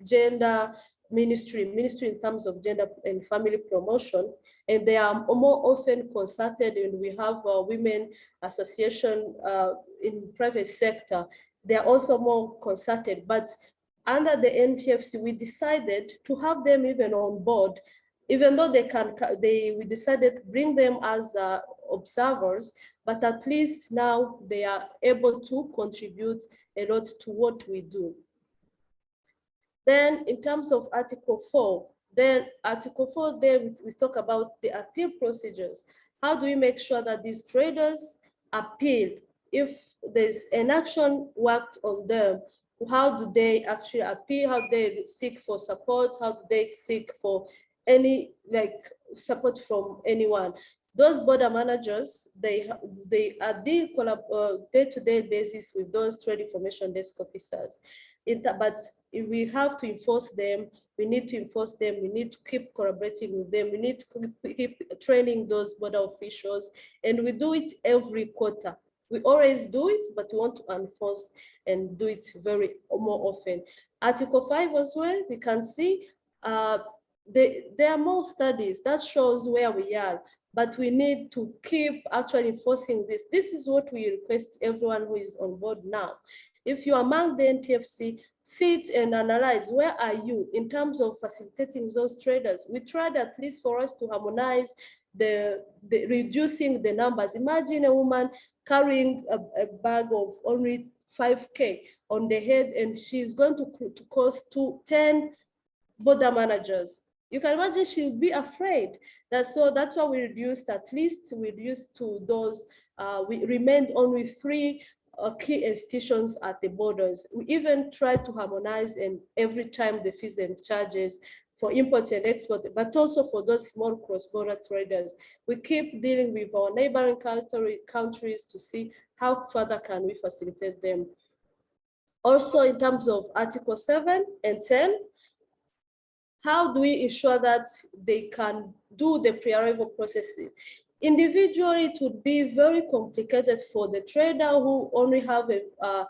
gender ministry in terms of gender and family promotion, and they are more often consulted, and we have women association in private sector. They are also more consulted, but under the NTFC, we decided to have them even on board, even though we decided to bring them as observers, but at least now they are able to contribute a lot to what we do. Then in terms of Article 4, there we talk about the appeal procedures. How do we make sure that these traders appeal? If there's an action worked on them, how do they actually appeal? How do they seek for support? How do they seek for any support from anyone? Those border managers, they are deal day-to-day basis with those trade information desk officers. But if we have to enforce them, we need to enforce them. We need to keep collaborating with them. We need to keep training those border officials, and we do it every quarter. We always do it, but we want to enforce and do it more often. Article 5 as well, we can see there are more studies that shows where we are, but we need to keep actually enforcing this. This is what we request everyone who is on board now. If you're among the NTFC, sit and analyze where are you in terms of facilitating those traders. We tried at least for us to harmonize the reducing the numbers. Imagine a woman carrying a bag of only 5K on the head, and she's going to cost 10 border managers. You can imagine she'll be afraid. That's why we reduced, to those, we remained only 3 key institutions at the borders. We even tried to harmonize, and every time the fees and charges for import and export, but also for those small cross-border traders. We keep dealing with our neighboring countries to see how further can we facilitate them. Also, in terms of Article 7 and 10, how do we ensure that they can do the pre-arrival processing? Individually, it would be very complicated for the trader who only have a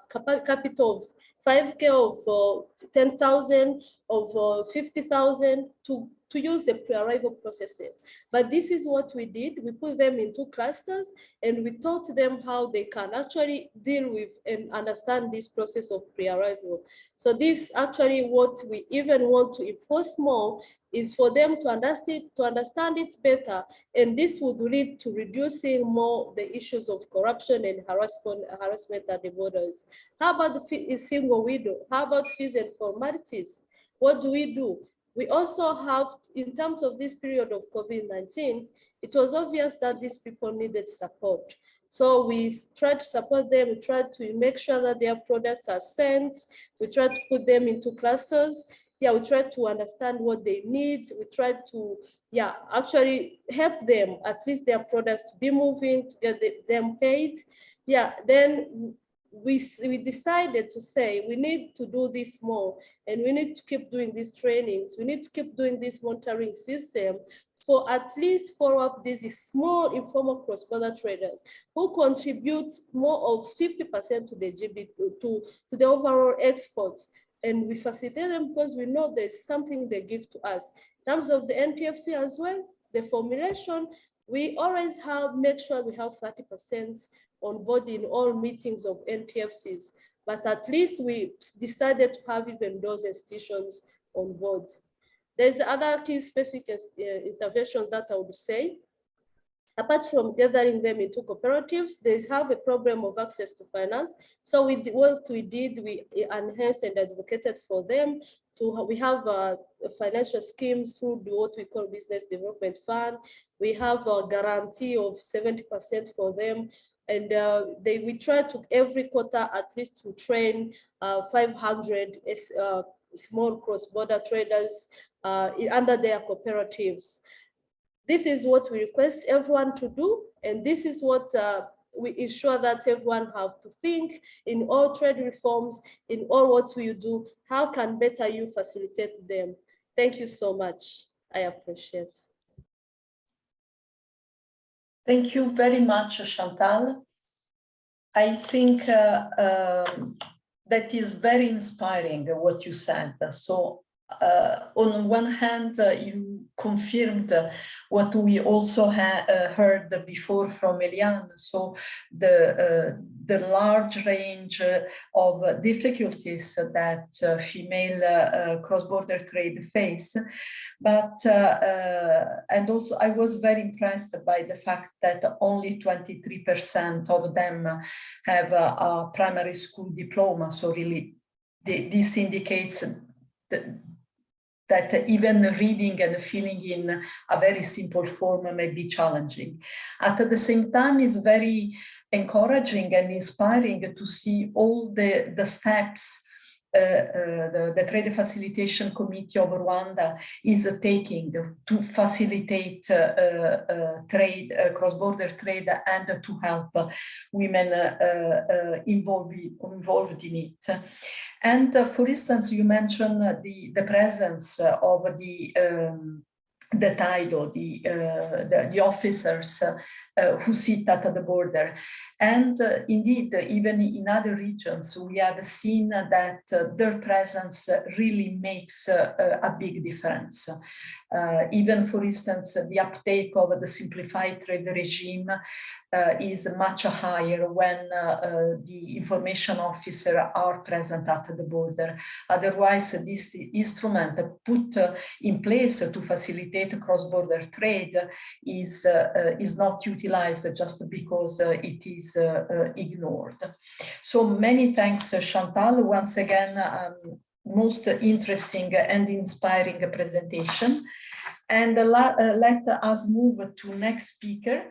capital of 5K, of 10,000, of 50,000 to use the pre-arrival processes. But this is what we did. We put them into clusters, and we taught them how they can actually deal with and understand this process of pre-arrival. So this actually what we even want to enforce more is for them to understand it better, and this would lead to reducing more the issues of corruption and harassment at the borders. How about the single window? How about fees and formalities? What do? We also have, in terms of this period of COVID-19, it was obvious that these people needed support. So we tried to support them. We tried to make sure that their products are sent. We tried to put them into clusters. We tried to understand what they need. We tried to, actually help them, at least their products to be moving, to get them paid. Then we decided to say we need to do this more, and we need to keep doing these trainings. We need to keep doing this monitoring system for at least follow up these small informal cross-border traders who contribute more of 50% to the GDP, to the overall exports. And we facilitate them because we know there's something they give to us. In terms of the NTFC as well, the formulation, we always make sure we have 30% on board in all meetings of NTFCs, but at least we decided to have even those institutions on board. There's other key specific interventions that I would say. Apart from gathering them into cooperatives, they have a problem of access to finance. So what we did, we enhanced and advocated for them. We have financial schemes through what we call Business Development Fund. We have a guarantee of 70% for them. And we try to every quarter at least to train 500 small cross-border traders under their cooperatives. This is what we request everyone to do, and this is what we ensure that everyone have to think in all trade reforms, in all what we do, how can better you facilitate them? Thank you so much. I appreciate. Thank you very much, Chantal. I think that is very inspiring what you said. So on one hand, you confirmed what we also heard before from Eliane. So the large range of difficulties that female cross-border trade face. But, and also I was very impressed by the fact that only 23% of them have a primary school diploma. So really, this indicates that even reading and filling in a very simple form may be challenging. At the same time, it's very encouraging and inspiring to see all the steps the Trade Facilitation Committee of Rwanda is taking to facilitate trade, cross-border trade, and to help women involved in it. And for instance, you mentioned the presence of the title, the officers who sit at the border. And indeed, even in other regions, we have seen that their presence really makes a big difference. Even, for instance, the uptake of the simplified trade regime is much higher when the information officers are present at the border. Otherwise, this instrument put in place to facilitate cross-border trade is not utilized just because it is ignored. So many thanks, Chantal. Once again, most interesting and inspiring presentation. And let us move to next speaker,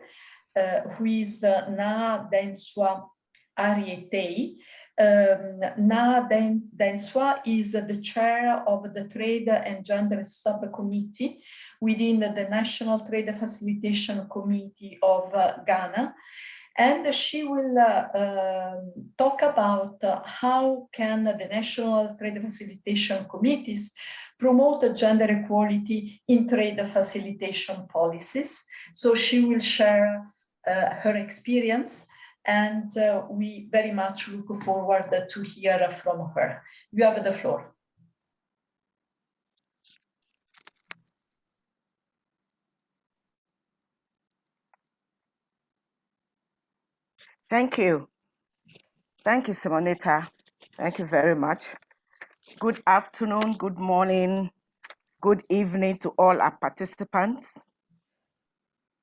who is Na Denswa Arietei. Na Denswa is the chair of the Trade and Gender Subcommittee within the National Trade Facilitation Committee of Ghana. And she will talk about how can the National Trade Facilitation Committees promote gender equality in trade facilitation policies. So she will share her experience, and we very much look forward to hear from her. You have the floor. Thank you. Thank you, Simonetta. Thank you very much. Good afternoon, good morning, good evening to all our participants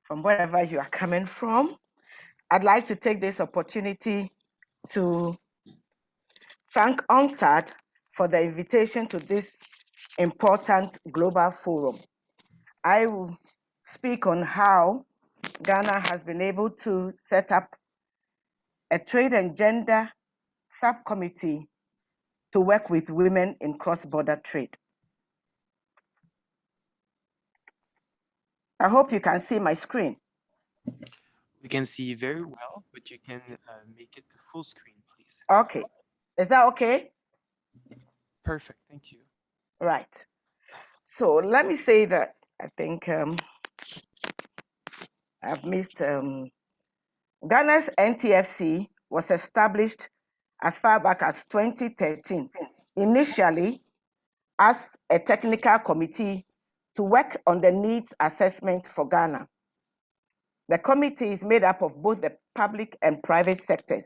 from wherever you are coming from. I'd like to take this opportunity to thank UNCTAD for the invitation to this important global forum. I will speak on how Ghana has been able to set up a trade and gender subcommittee to work with women in cross-border trade. I hope you can see my screen. We can see very well, but you can make it to full screen, please. Okay. Is that okay? Perfect. Thank you. Right. So let me say that I think I've missed Ghana's NTFC was established as far back as 2013, initially as a technical committee to work on the needs assessment for Ghana. The committee is made up of both the public and private sectors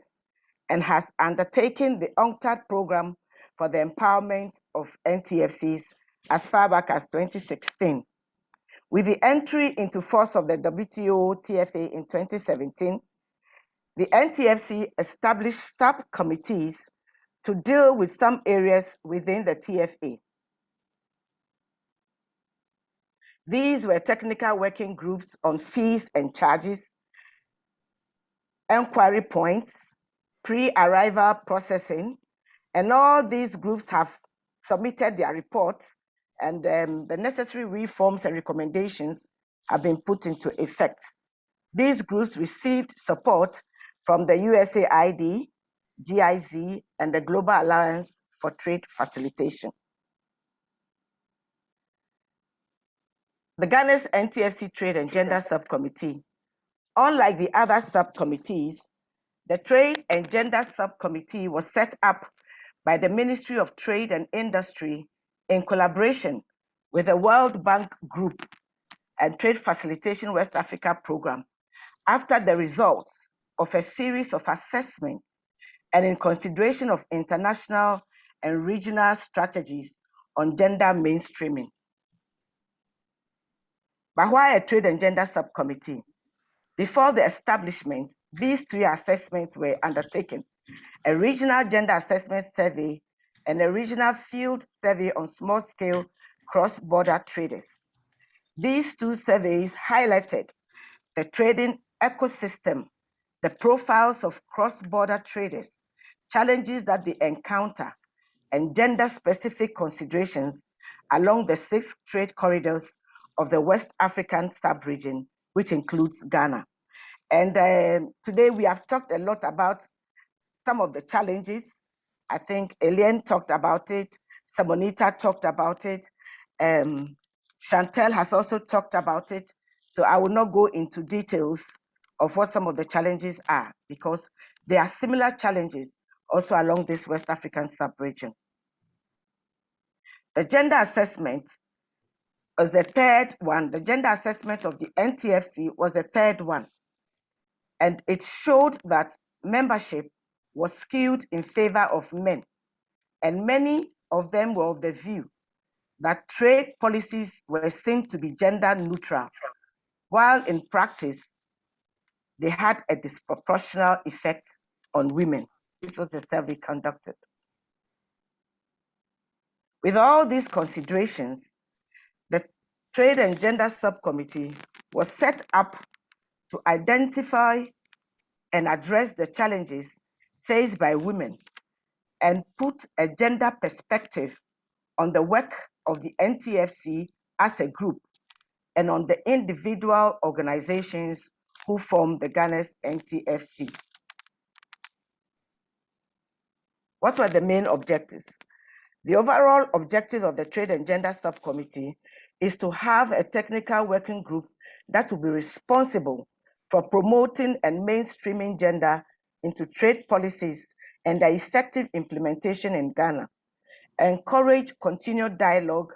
and has undertaken the UNCTAD program for the empowerment of NTFCs as far back as 2016. With the entry into force of the WTO TFA in 2017, the NTFC established subcommittees to deal with some areas within the TFA. These were technical working groups on fees and charges, inquiry points, pre-arrival processing, and all these groups have submitted their reports, and the necessary reforms and recommendations have been put into effect. These groups received support from the USAID, GIZ, and the Global Alliance for Trade Facilitation. The Ghana's NTFC Trade and Gender Subcommittee, unlike the other subcommittees, the Trade and Gender Subcommittee was set up by the Ministry of Trade and Industry in collaboration with the World Bank Group and Trade Facilitation West Africa Program after the results of a series of assessments and in consideration of international and regional strategies on gender mainstreaming. But why a Trade and Gender Subcommittee? Before the establishment, these three assessments were undertaken: a regional gender assessment survey and a regional field survey on small-scale cross-border traders. These two surveys highlighted the trading ecosystem, the profiles of cross-border traders, challenges that they encounter, and gender-specific considerations along the 6 trade corridors of the West African sub-region, which includes Ghana. And today we have talked a lot about some of the challenges. I think Eliane talked about it, Samonita talked about it, Chantel has also talked about it. So I will not go into details of what some of the challenges are, because there are similar challenges also along this West African sub-region. The gender assessment was the third one. The gender assessment of the NTFC was the third one. And it showed that membership was skewed in favor of men. And many of them were of the view that trade policies were seen to be gender neutral, while in practice, they had a disproportionate effect on women. This was the survey conducted. With all these considerations, the Trade and Gender Subcommittee was set up to identify and address the challenges faced by women and put a gender perspective on the work of the NTFC as a group and on the individual organizations who form the Ghana's NTFC. What were the main objectives? The overall objective of the Trade and Gender Subcommittee is to have a technical working group that will be responsible for promoting and mainstreaming gender into trade policies and their effective implementation in Ghana, encourage continued dialogue,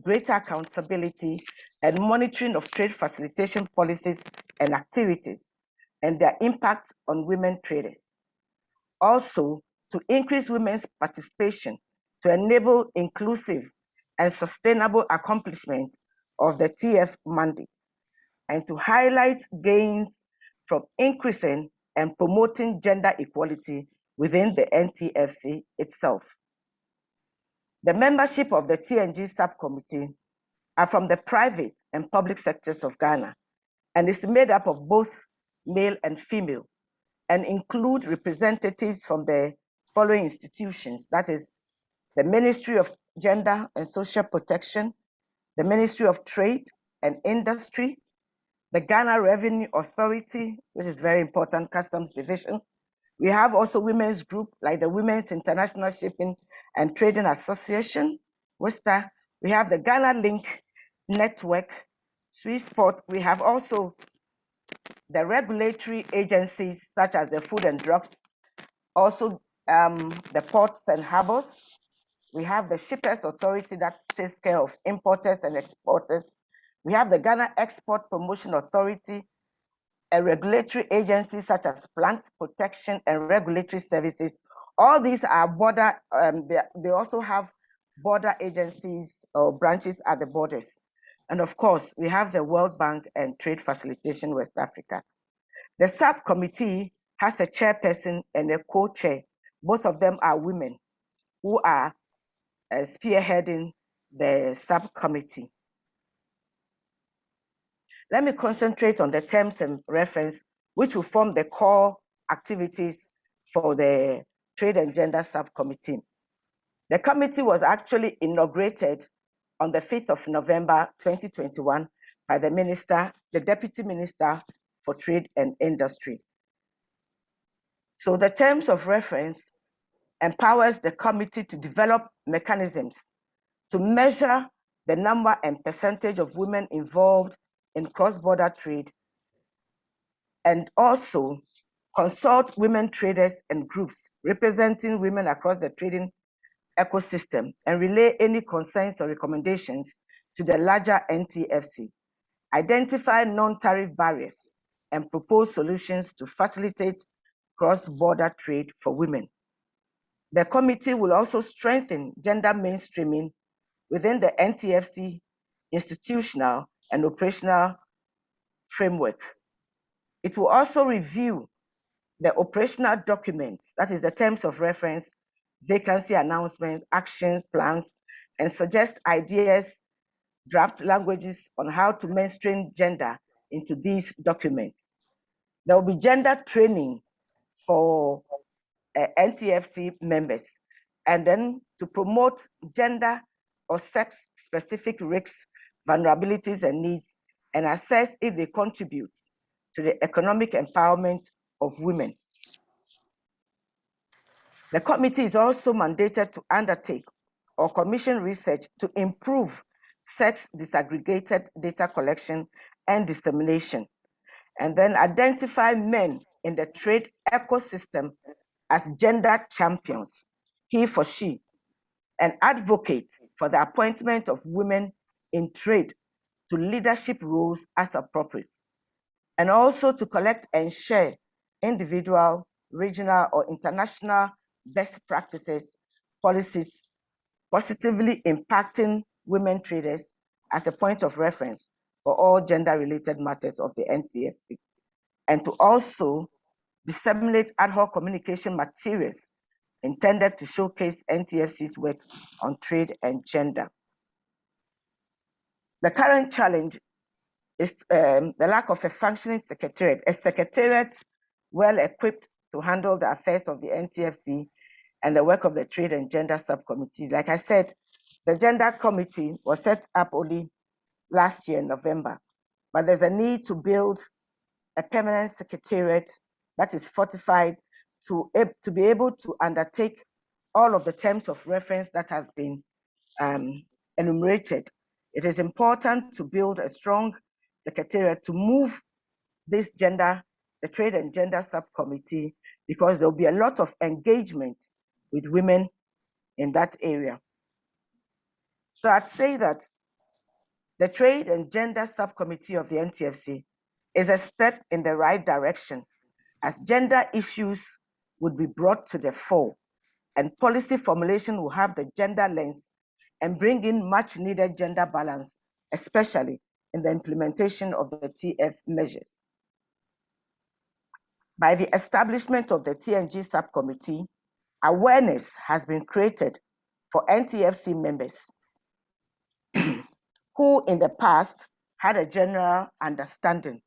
greater accountability, and monitoring of trade facilitation policies and activities and their impact on women traders. Also, to increase women's participation to enable inclusive and sustainable accomplishment of the TF mandate, and to highlight gains from increasing and promoting gender equality within the NTFC itself. The membership of the TNG subcommittee are from the private and public sectors of Ghana and is made up of both male and female, and include representatives from the following institutions, that is the Ministry of Gender and Social Protection, the Ministry of Trade and Industry, the Ghana Revenue Authority, which is very important, Customs Division. We have also women's group like the Women's International Shipping and Trading Association, WISTA. We have the Ghana Link Network, Swissport. We have also the regulatory agencies such as the Food and Drugs, also the Ports and Harbors. We have the Shippers Authority that takes care of importers and exporters. We have the Ghana Export Promotion Authority, a regulatory agency such as Plant Protection and Regulatory Services. All these are border, they also have border agencies or branches at the borders. And of course, we have the World Bank and Trade Facilitation West Africa. The subcommittee has a chairperson and a co-chair. Both of them are women who are spearheading the subcommittee. Let me concentrate on the terms and reference, which will form the core activities for the Trade and Gender Subcommittee. The committee was actually inaugurated on the 5th of November 2021 by the Deputy Minister for Trade and Industry. So the terms of reference empowers the committee to develop mechanisms to measure the number and percentage of women involved in cross-border trade, and also consult women traders and groups representing women across the trading ecosystem and relay any concerns or recommendations to the larger NTFC, identify non-tariff barriers, and propose solutions to facilitate cross-border trade for women. The committee will also strengthen gender mainstreaming within the NTFC institutional and operational framework. It will also review the operational documents, that is the terms of reference, vacancy announcements, action plans, and suggest ideas, draft languages on how to mainstream gender into these documents. There will be gender training for NTFC members, and then to promote gender or sex-specific risks, vulnerabilities, and needs, and assess if they contribute to the economic empowerment of women. The committee is also mandated to undertake or commission research to improve sex disaggregated data collection and dissemination, and then identify men in the trade ecosystem as gender champions, he for she, and advocate for the appointment of women in trade to leadership roles as appropriate, and also to collect and share individual, regional, or international best practices, policies positively impacting women traders as a point of reference for all gender-related matters of the NTFC, and to also disseminate ad hoc communication materials intended to showcase NTFC's work on trade and gender. The current challenge is the lack of a functioning secretariat, a secretariat well equipped to handle the affairs of the NTFC and the work of the Trade and Gender Subcommittee. Like I said, the Gender Committee was set up only last year in November, but there's a need to build a permanent secretariat that is fortified to be able to undertake all of the terms of reference that has been enumerated. It is important to build a strong secretariat to move this the Trade and Gender Subcommittee, because there'll be a lot of engagement with women in that area. So I'd say that the Trade and Gender Subcommittee of the NTFC is a step in the right direction, as gender issues would be brought to the fore, and policy formulation will have the gender lens and bring in much needed gender balance, especially in the implementation of the TF measures. By the establishment of the TNG subcommittee, awareness has been created for NTFC members who in the past had a general understanding,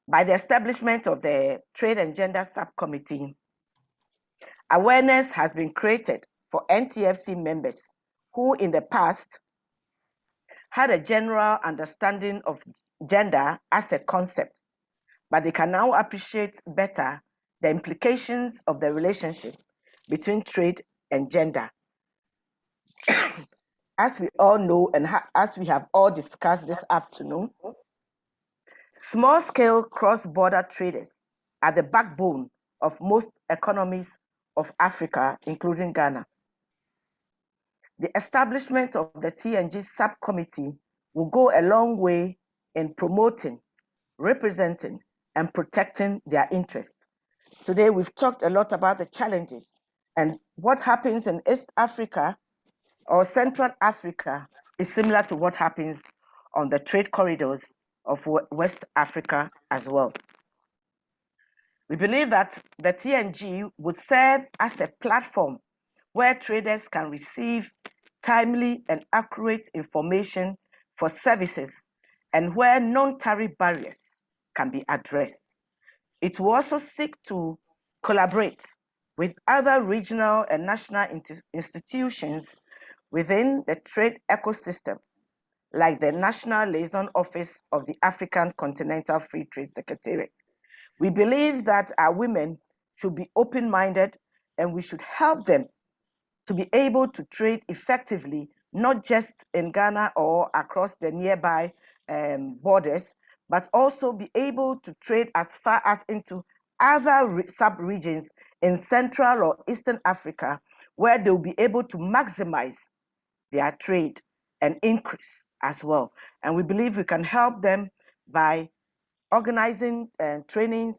By the establishment of the Trade and Gender Subcommittee, awareness has been created for NTFC members who in the past had a general understanding of gender as a concept, but they can now appreciate better the implications of the relationship between trade and gender. As we all know, and as we have all discussed this afternoon, small-scale cross-border traders are the backbone of most economies of Africa, including Ghana. The establishment of the TNG subcommittee will go a long way in promoting, representing, and protecting their interests. Today, we've talked a lot about the challenges, and what happens in East Africa or Central Africa is similar to what happens on the trade corridors of West Africa as well. We believe that the TNG would serve as a platform where traders can receive timely and accurate information for services, and where non-tariff barriers can be addressed. It will also seek to collaborate with other regional and national institutions within the trade ecosystem like the National Liaison Office of the African Continental Free Trade Secretariat. We believe that our women should be open-minded and we should help them to be able to trade effectively, not just in Ghana or across the nearby borders, but also be able to trade as far as into other sub-regions in Central or Eastern Africa, where they'll be able to maximize their trade and increase as well. And we believe we can help them by organizing trainings,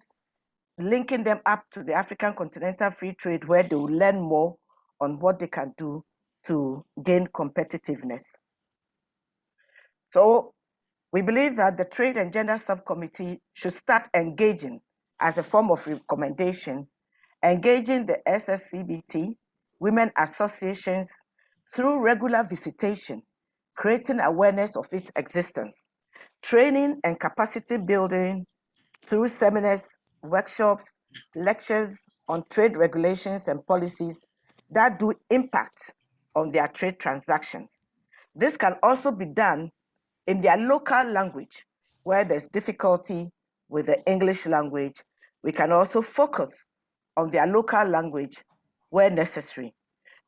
linking them up to the African Continental Free Trade, where they will learn more on what they can do to gain competitiveness. So we believe that the Trade and Gender Subcommittee should start engaging as a form of recommendation, engaging the SSCBT, women associations through regular visitation, creating awareness of its existence, training and capacity building through seminars, workshops, lectures on trade regulations and policies that do impact on their trade transactions. This can also be done in their local language, where there's difficulty with the English language. We can also focus on their local language where necessary,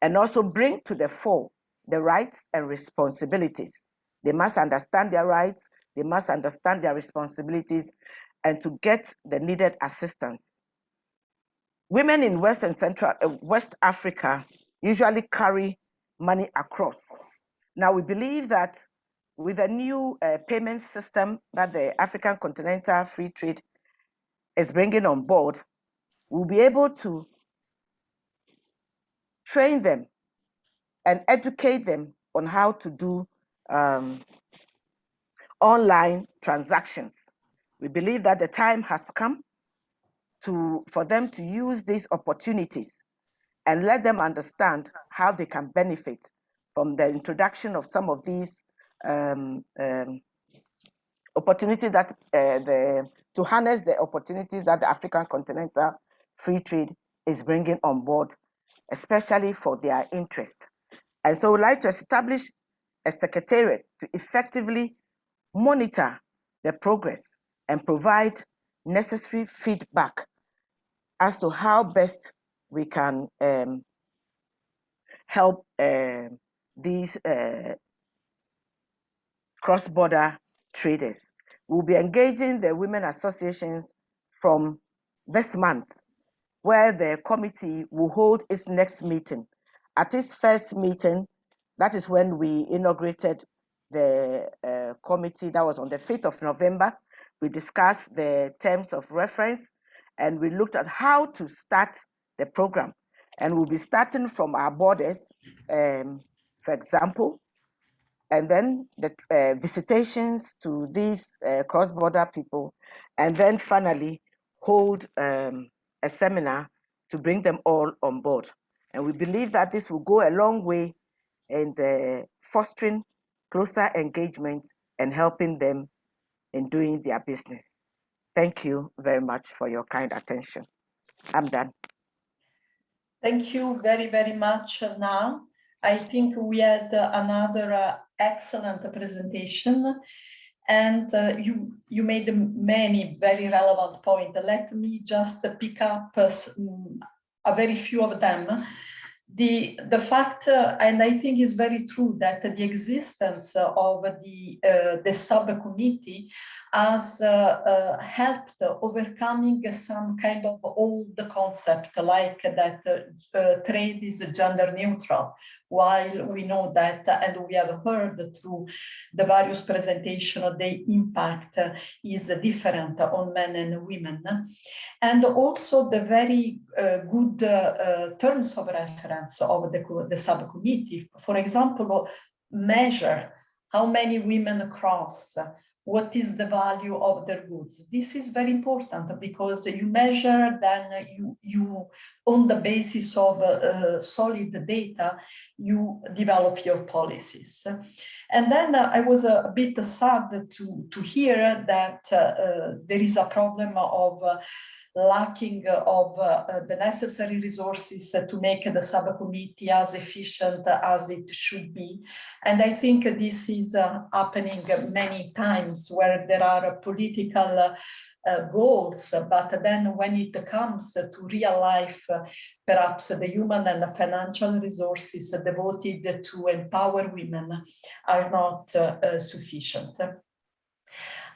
and also bring to the fore the rights and responsibilities. They must understand their rights, they must understand their responsibilities, and to get the needed assistance. Women in West and Central West Africa usually carry money across. Now we believe that with a new payment system that the African Continental Free Trade is bringing on board, we'll be able to train them and educate them on how to do online transactions. We believe that the time has come for them to use these opportunities and let them understand how they can benefit from the introduction of some of these opportunities that to harness the opportunities that the African Continental Free Trade is bringing on board, especially for their interest. And so we'd like to establish a secretariat to effectively monitor the progress and provide necessary feedback as to how best we can help these cross-border traders. We'll be engaging the women associations from this month, where the committee will hold its next meeting. At its first meeting, that is when we inaugurated the committee. That was on the 5th of November. We discussed the terms of reference and we looked at how to start the program. And we'll be starting from our borders, for example, and then the visitations to these cross-border people, and then finally hold a seminar to bring them all on board. And we believe that this will go a long way in fostering closer engagement and helping them in doing their business. Thank you very much for your kind attention. I'm done. Thank you very, very much, Now. I think we had another excellent presentation, and you made many very relevant points. Let me just pick up a very few of them. The fact, and I think it's very true, that the existence of the subcommittee has helped overcoming some kind of old concept, like that trade is gender neutral, while we know that, and we have heard through the various presentations, the impact is different on men and women. And also the very good terms of reference of the subcommittee. For example, measure how many women cross, what is the value of their goods. This is very important because you measure, then you on the basis of solid data, you develop your policies. And then I was a bit sad to hear that there is a problem of lacking of the necessary resources to make the subcommittee as efficient as it should be. And I think this is happening many times where there are political goals, but then when it comes to real life, perhaps the human and financial resources devoted to empower women are not sufficient.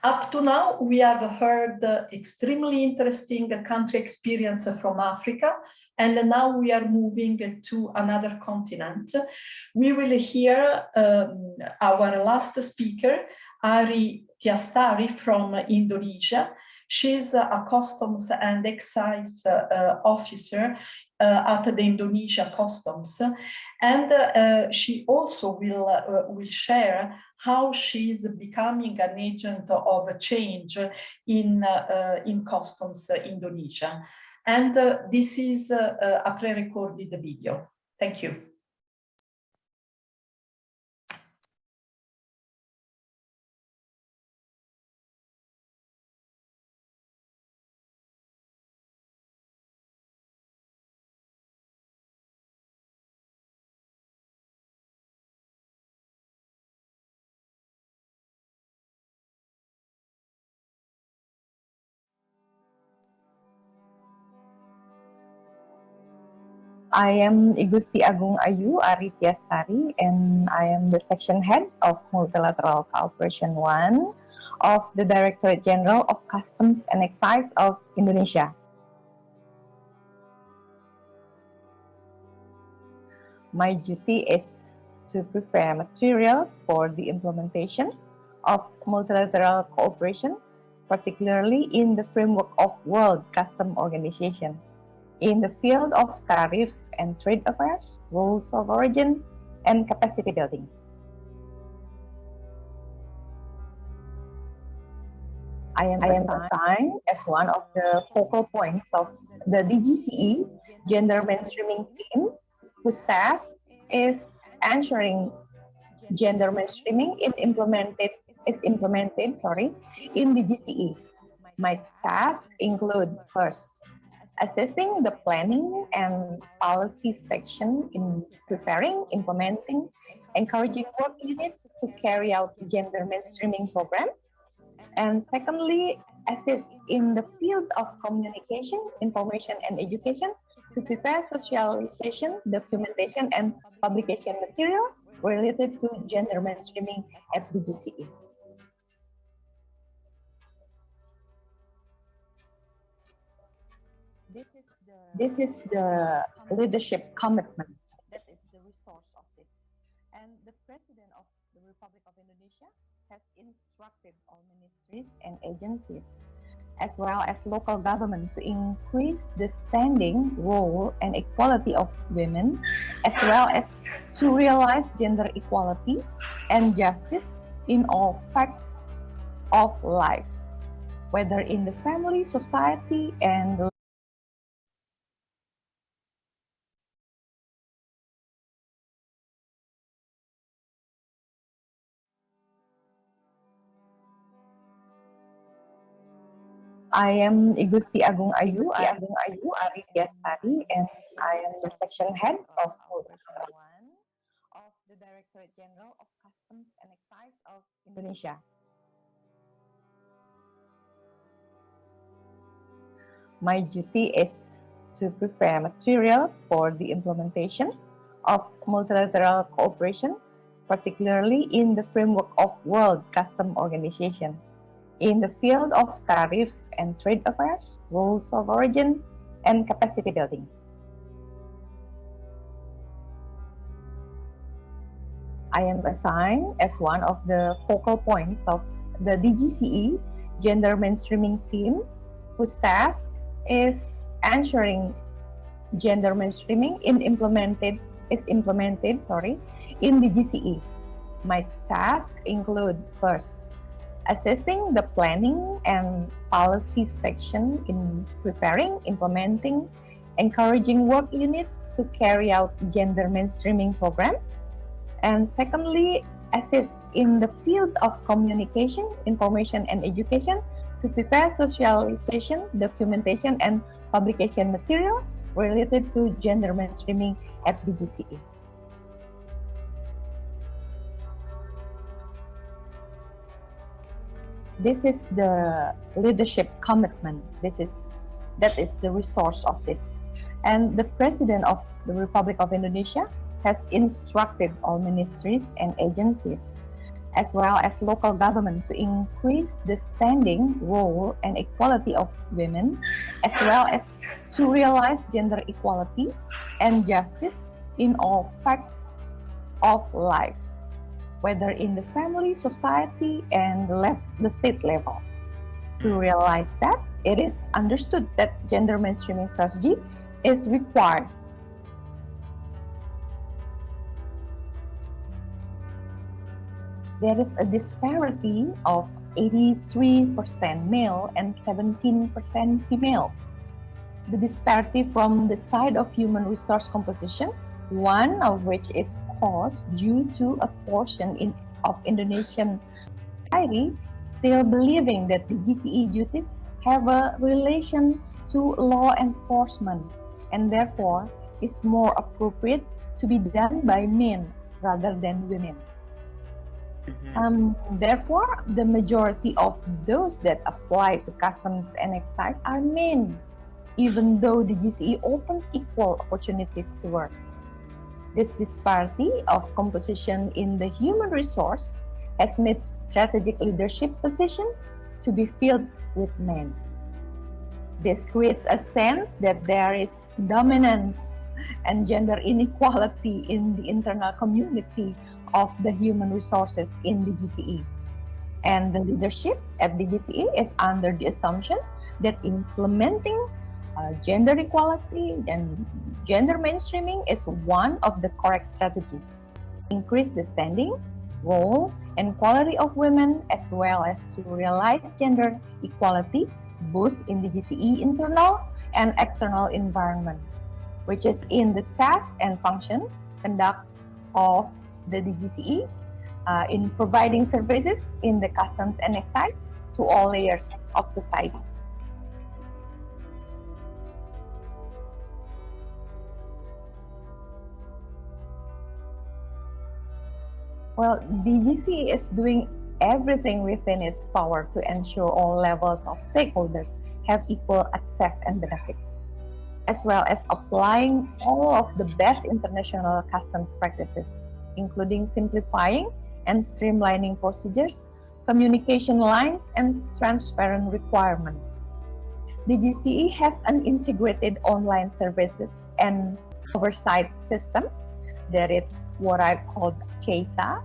Up to now, we have heard extremely interesting country experience from Africa, and now we are moving to another continent. We will hear our last speaker, Ari Tiastari from Indonesia. She's a customs and excise officer at the Indonesia Customs, and she also will share how she's becoming an agent of change in Customs Indonesia. And this is a pre-recorded video. Thank you. I am Igusti Agung Ayu Ari Tiastari, and I am the section head of Multilateral Cooperation 1 of the Directorate General of Customs and Excise of Indonesia. My duty is to prepare materials for the implementation of multilateral cooperation, particularly in the framework of World Customs Organization, in the field of tariff and trade affairs, rules of origin, and capacity building. I am assigned as one of the focal points of the DGCE gender mainstreaming team, whose task is ensuring gender mainstreaming is implemented in the DGCE. My tasks include, first, assisting the planning and policy section in preparing, implementing, encouraging work units to carry out gender mainstreaming program. And secondly, assist in the field of communication, information, and education to prepare socialization, documentation, and publication materials related to gender mainstreaming at the DGCE. This is the leadership commitment. That is the resource of this. And the President of the Republic of Indonesia has instructed all ministries and agencies, as well as local government, to increase the standing, role, and equality of women, as well as to realize gender equality and justice in all facts of life, whether in the family, society, and the I am Igusti Agung Ayu Ari Tiastari, and I am the section head of Multilateral 1 of the Directorate General of Customs and Excise of Indonesia. My duty is to prepare materials for the implementation of multilateral cooperation, particularly in the framework of World Customs Organization, in the field of tariff and trade affairs, rules of origin, and capacity building. I am assigned as one of the focal points of the DGCE gender mainstreaming team, whose task is ensuring gender mainstreaming is implemented in the DGCE. My tasks include, first, assisting the planning and policy section in preparing, implementing, encouraging work units to carry out gender mainstreaming program. And secondly, assist in the field of communication, information, and education to prepare socialization, documentation, and publication materials related to gender mainstreaming at the GCE. This is the leadership commitment. That is the resource of this. And the President of the Republic of Indonesia has instructed all ministries and agencies, as well as local government, to increase the standing, role, and equality of women, as well as to realize gender equality and justice in all facts of life, whether in the family, society, and the state level. To realize that, it is understood that gender mainstreaming strategy is required. There is a disparity of 83% male and 17% female. The disparity from the side of human resource composition, one of which is caused due to a portion of Indonesian society still believing that the GCE duties have a relation to law enforcement and therefore is more appropriate to be done by men rather than women. Therefore, the majority of those that apply to customs and excise are men, even though the GCE opens equal opportunities to work. This disparity of composition in the human resource has made strategic leadership position to be filled with men. This creates a sense that there is dominance and gender inequality in the internal community of the human resources in the GCE. And the leadership at the GCE is under the assumption that implementing gender equality and gender mainstreaming is one of the correct strategies. Increase the standing, role, and quality of women, as well as to realize gender equality both in the GCE internal and external environment, which is in the task and function conduct of the DGCE in providing services in the customs and excise to all layers of society. Well, DGCE is doing everything within its power to ensure all levels of stakeholders have equal access and benefits, as well as applying all of the best international customs practices, including simplifying and streamlining procedures, communication lines, and transparent requirements. The GCE has an integrated online services and oversight system that is what I call CHESA.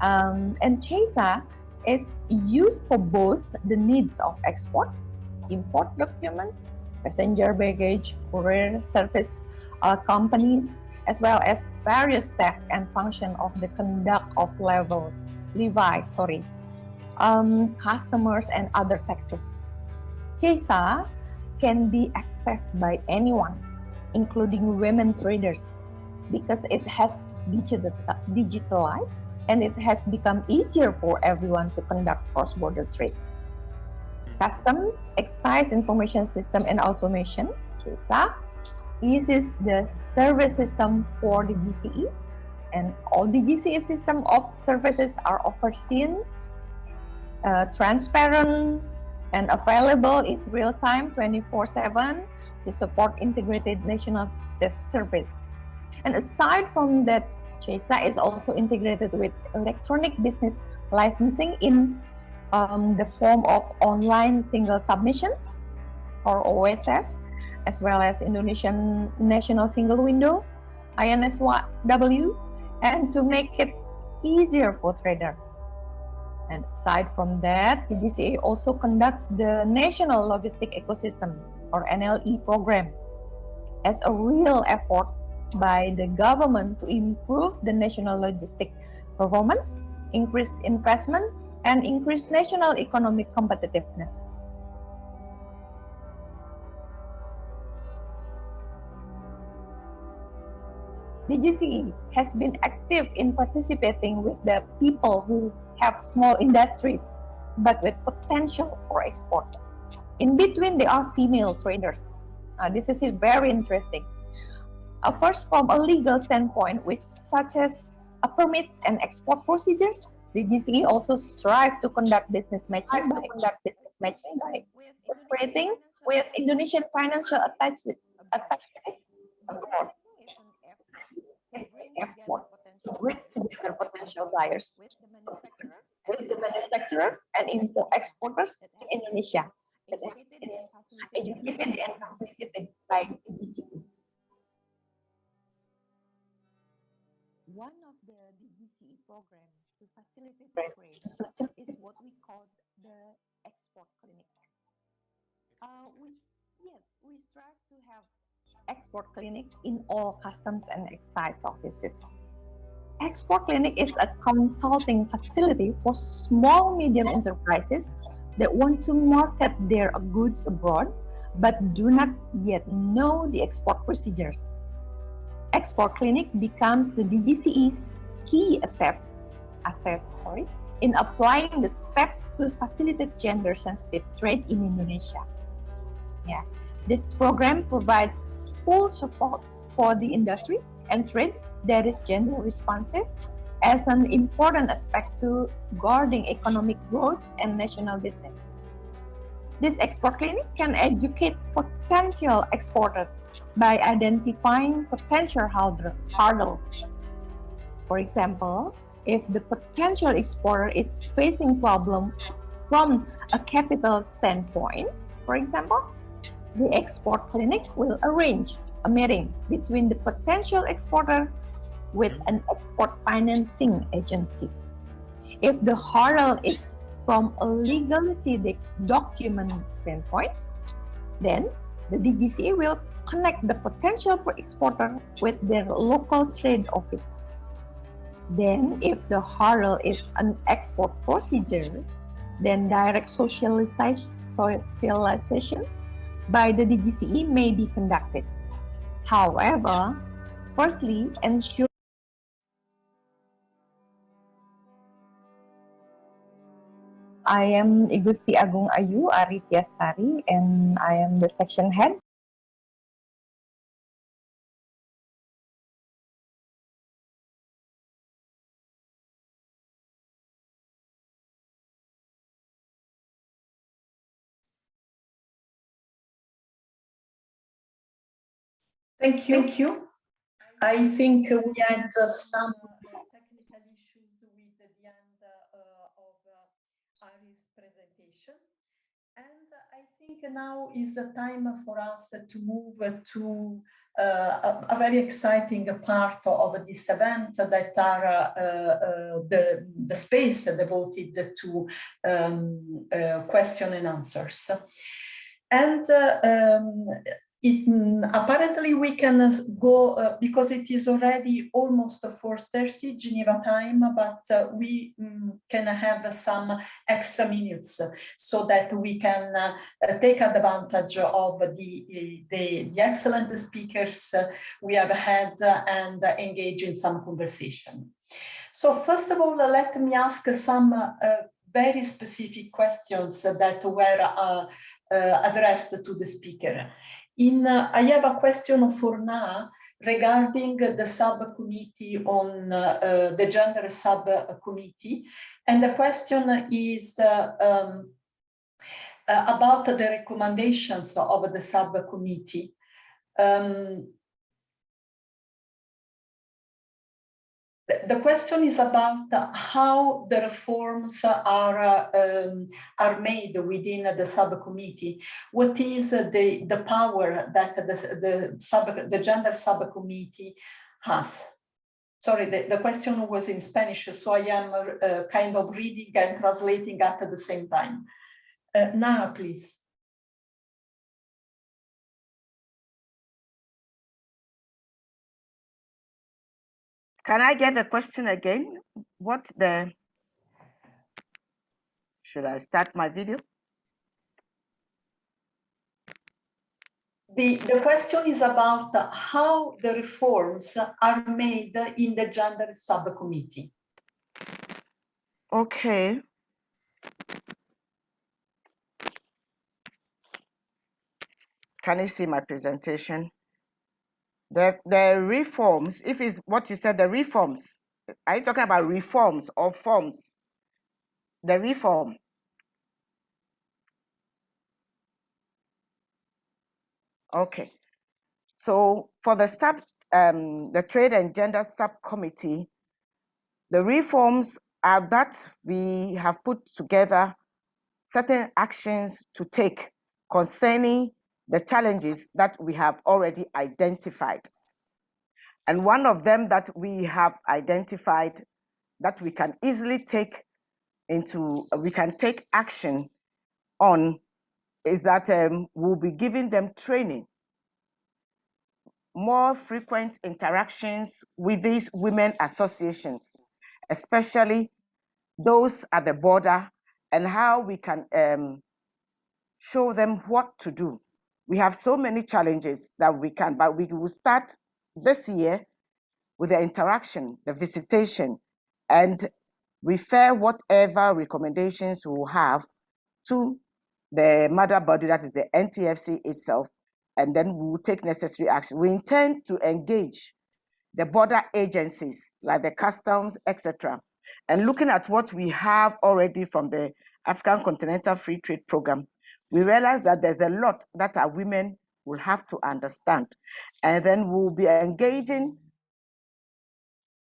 And CHESA is used for both the needs of export, import documents, passenger baggage, courier service companies, as well as various tasks and function of the conduct of customers and other taxes. CHESA can be accessed by anyone, including women traders, because it has digitalized and it has become easier for everyone to conduct cross-border trade. Customs, Excise Information System and Automation, CHESA, is the service system for the GCE, and all the GCE system of services are overseen, transparent, and available in real time 24/7 to support integrated national service. And aside from that, CHESA is also integrated with electronic business licensing in the form of online single submission or OSS, as well as Indonesian National Single Window, INSW, and to make it easier for trader. And aside from that, the GCA also conducts the National Logistic Ecosystem or NLE program as a real effort by the government to improve the national logistic performance, increase investment, and increase national economic competitiveness. The GCE has been active in participating with the people who have small industries but with potential for export. In between, there are female traders. This is very interesting. First, from a legal standpoint, which such as permits and export procedures, the GCE also strive to conduct business matching by cooperating with Indonesian financial attaché abroad. Effort to bring together potential buyers with the manufacturer and exporters to Indonesia, educated and facilitated by the GCE. One of the DGCE program to facilitate trade is what we call the export clinic. We strive to have export clinic in all customs and excise offices. Export clinic is a consulting facility for small medium enterprises that want to market their goods abroad but do not yet know the export procedures. Export clinic becomes the DGCE's key asset in applying the steps to facilitate gender-sensitive trade in Indonesia. This program provides full support for the industry and trade that is gender responsive as an important aspect to guarding economic growth and national business. This export clinic can educate potential exporters by identifying potential hurdles. For example, if the potential exporter is facing problem from a capital standpoint, for example, the export clinic will arrange a meeting between the potential exporter with an export financing agency. If the hurdle is from a legality document standpoint, then the DGCE will connect the potential exporter with their local trade office. Then, if the hurdle is an export procedure, then direct socialization by the DGCE may be conducted. However, firstly, ensure I am Igusti Agung Ayu Ari Tiastari, and I am the section head. Thank you. I think we had some technical issues with the end of Ari's presentation. And I think now is the time for us to move to a very exciting part of this event that are the space devoted to question and answers. And apparently we can go because it is already almost 4:30 Geneva time, but we can have some extra minutes so that we can take advantage of the excellent speakers we have had and engage in some conversation. So first of all, let me ask some very specific questions that were addressed to the speaker. I have a question for Na regarding the subcommittee on the gender subcommittee. And the question is about the recommendations of the subcommittee. The question is about how the reforms are made within the subcommittee. What is the power that the gender subcommittee has? Sorry, the question was in Spanish, so I am kind of reading and translating at the same time. Now, please. Can I get the question again? Should I start my video? The question is about how the reforms are made in the gender subcommittee. Okay. Can you see my presentation? The reforms, if it's what you said, the reforms, are you talking about reforms or forms? The reform. Okay. So for the Trade and Gender Subcommittee, the reforms are that we have put together certain actions to take concerning the challenges that we have already identified. And one of them that we have identified that we can easily take action on is that we'll be giving them training, more frequent interactions with these women associations, especially those at the border, and how we can show them what to do. We have so many challenges that but we will start this year with the interaction, the visitation, and refer whatever recommendations we will have to the mother body, that is the NTFC itself, and then we will take necessary action. We intend to engage the border agencies like the customs, etc. And looking at what we have already from the African Continental Free Trade Program, we realize that there's a lot that our women will have to understand. And then we'll be engaging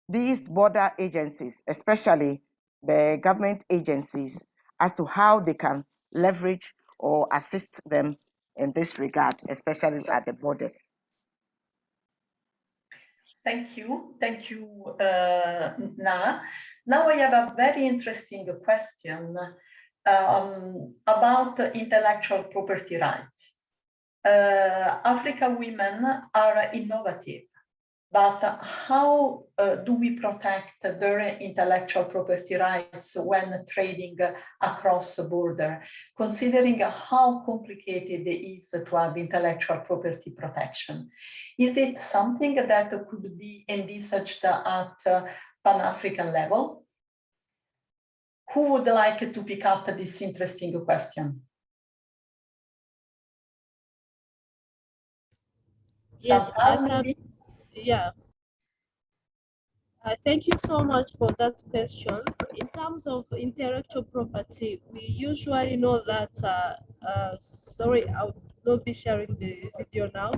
these border agencies, especially the government agencies, as to how they can leverage or assist them in this regard, especially at the borders. Thank you, Na. Now I have a very interesting question about intellectual property rights. African women are innovative, but how do we protect their intellectual property rights when trading across the border, considering how complicated it is to have intellectual property protection? Is it something that could be envisaged at Pan-African level? Who would like to pick up this interesting question? Yes, I can. Yeah. Thank you so much for that question. In terms of intellectual property, we usually know that, sorry, I will not be sharing the video now.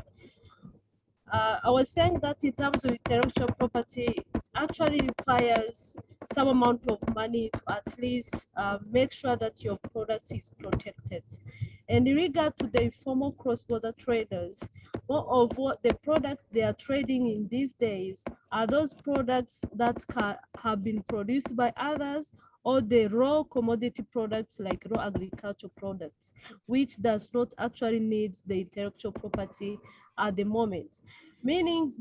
I was saying that in terms of intellectual property, it actually requires some amount of money to at least make sure that your product is protected. And in regard to the informal cross-border traders, more of what the products they are trading in these days are those products that have been produced by others, or the raw commodity products like raw agricultural products, which does not actually need the intellectual property at the moment. Meaning,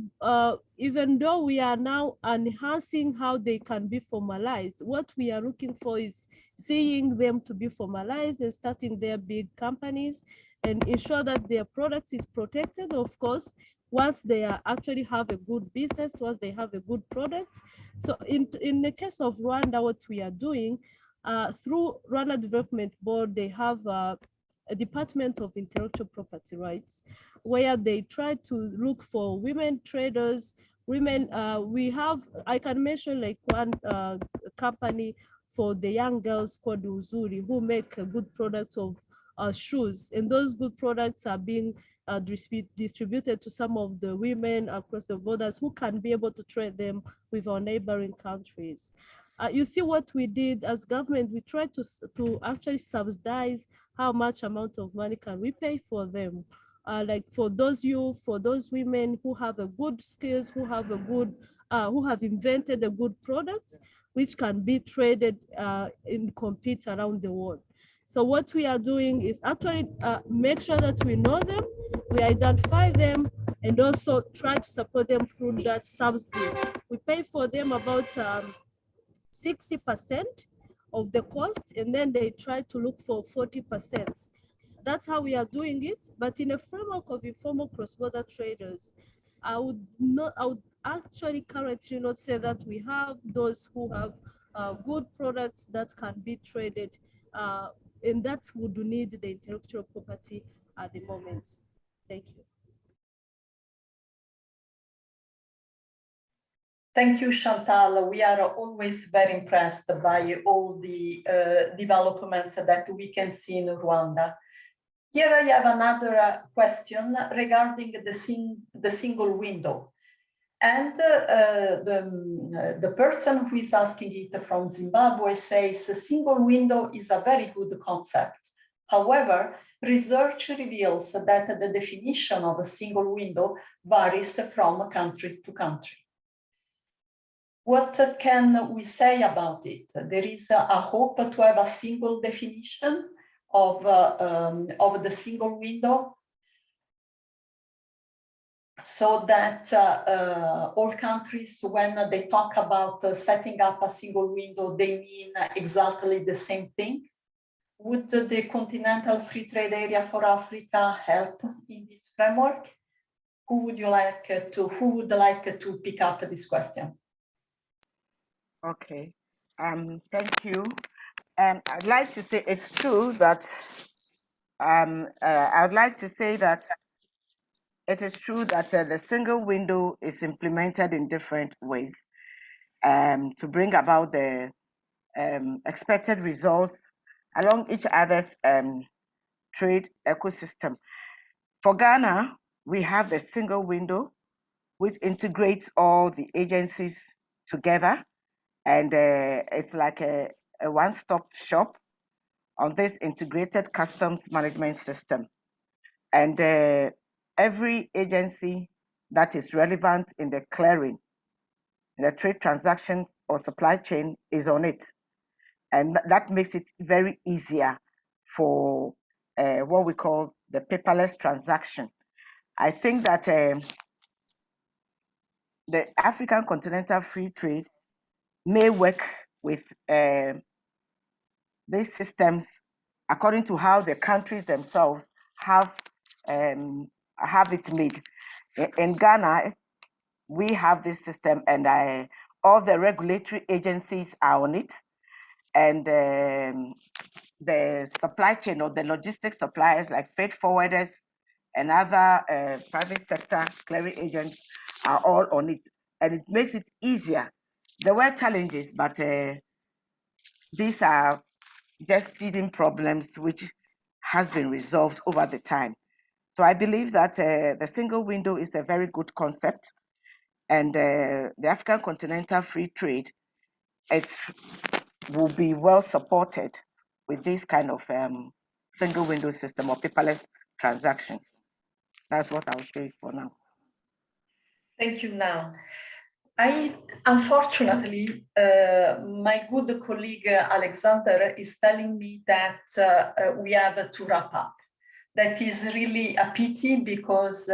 even though we are now enhancing how they can be formalized, what we are looking for is seeing them to be formalized and starting their big companies and ensure that their product is protected, of course, once they are actually have a good business, once they have a good product. So in the case of Rwanda, what we are doing, through Rwanda Development Board, they have a Department of Intellectual Property Rights, where they try to look for women traders, women, I can mention like one company for the young girls called Uzuri, who make good products of shoes, and those good products are being distributed to some of the women across the borders who can be able to trade them with our neighboring countries. You see what we did as government, we tried to actually subsidize how much amount of money can we pay for them. Like for those youth, for those women who have a good skills, who have a good, who have invented a good products, which can be traded and compete around the world. So what we are doing is actually make sure that we know them, we identify them, and also try to support them through that subsidy. We pay for them about 60% of the cost, and then they try to look for 40%. That's how we are doing it. But in a framework of informal cross-border traders, I would actually currently not say that we have those who have good products that can be traded, and that would need the intellectual property at the moment. Thank you. Thank you, Chantal. We are always very impressed by all the developments that we can see in Rwanda. Here I have another question regarding the single window. And the person who is asking it from Zimbabwe says a single window is a very good concept. However, research reveals that the definition of a single window varies from country to country. What can we say about it? There is a hope to have a single definition of the single window, so that all countries, when they talk about setting up a single window, they mean exactly the same thing. Would the Continental Free Trade Area for Africa help in this framework? Who would like to pick up this question? Okay, thank you. And I'd like to say it's true that I'd like to say that it is true that the single window is implemented in different ways to bring about the expected results along each other's trade ecosystem. For Ghana, we have the single window, which integrates all the agencies together, and it's like a one-stop shop on this integrated customs management system. And every agency that is relevant in the clearing, in the trade transaction or supply chain is on it. And that makes it very easier for what we call the paperless transaction. I think that the African Continental Free Trade may work with these systems according to how the countries themselves have it made. In Ghana, we have this system, and all the regulatory agencies are on it, and the supply chain or the logistics suppliers like freight forwarders and other private sector clearing agents are all on it, and it makes it easier. There were challenges, but these are just teething problems which has been resolved over the time. So I believe that the single window is a very good concept, and the African Continental Free Trade will be well supported with this kind of single window system or paperless transactions. That's what I'll say for now. Thank you. Now, unfortunately, my good colleague Alexander is telling me that we have to wrap up. That is really a pity, because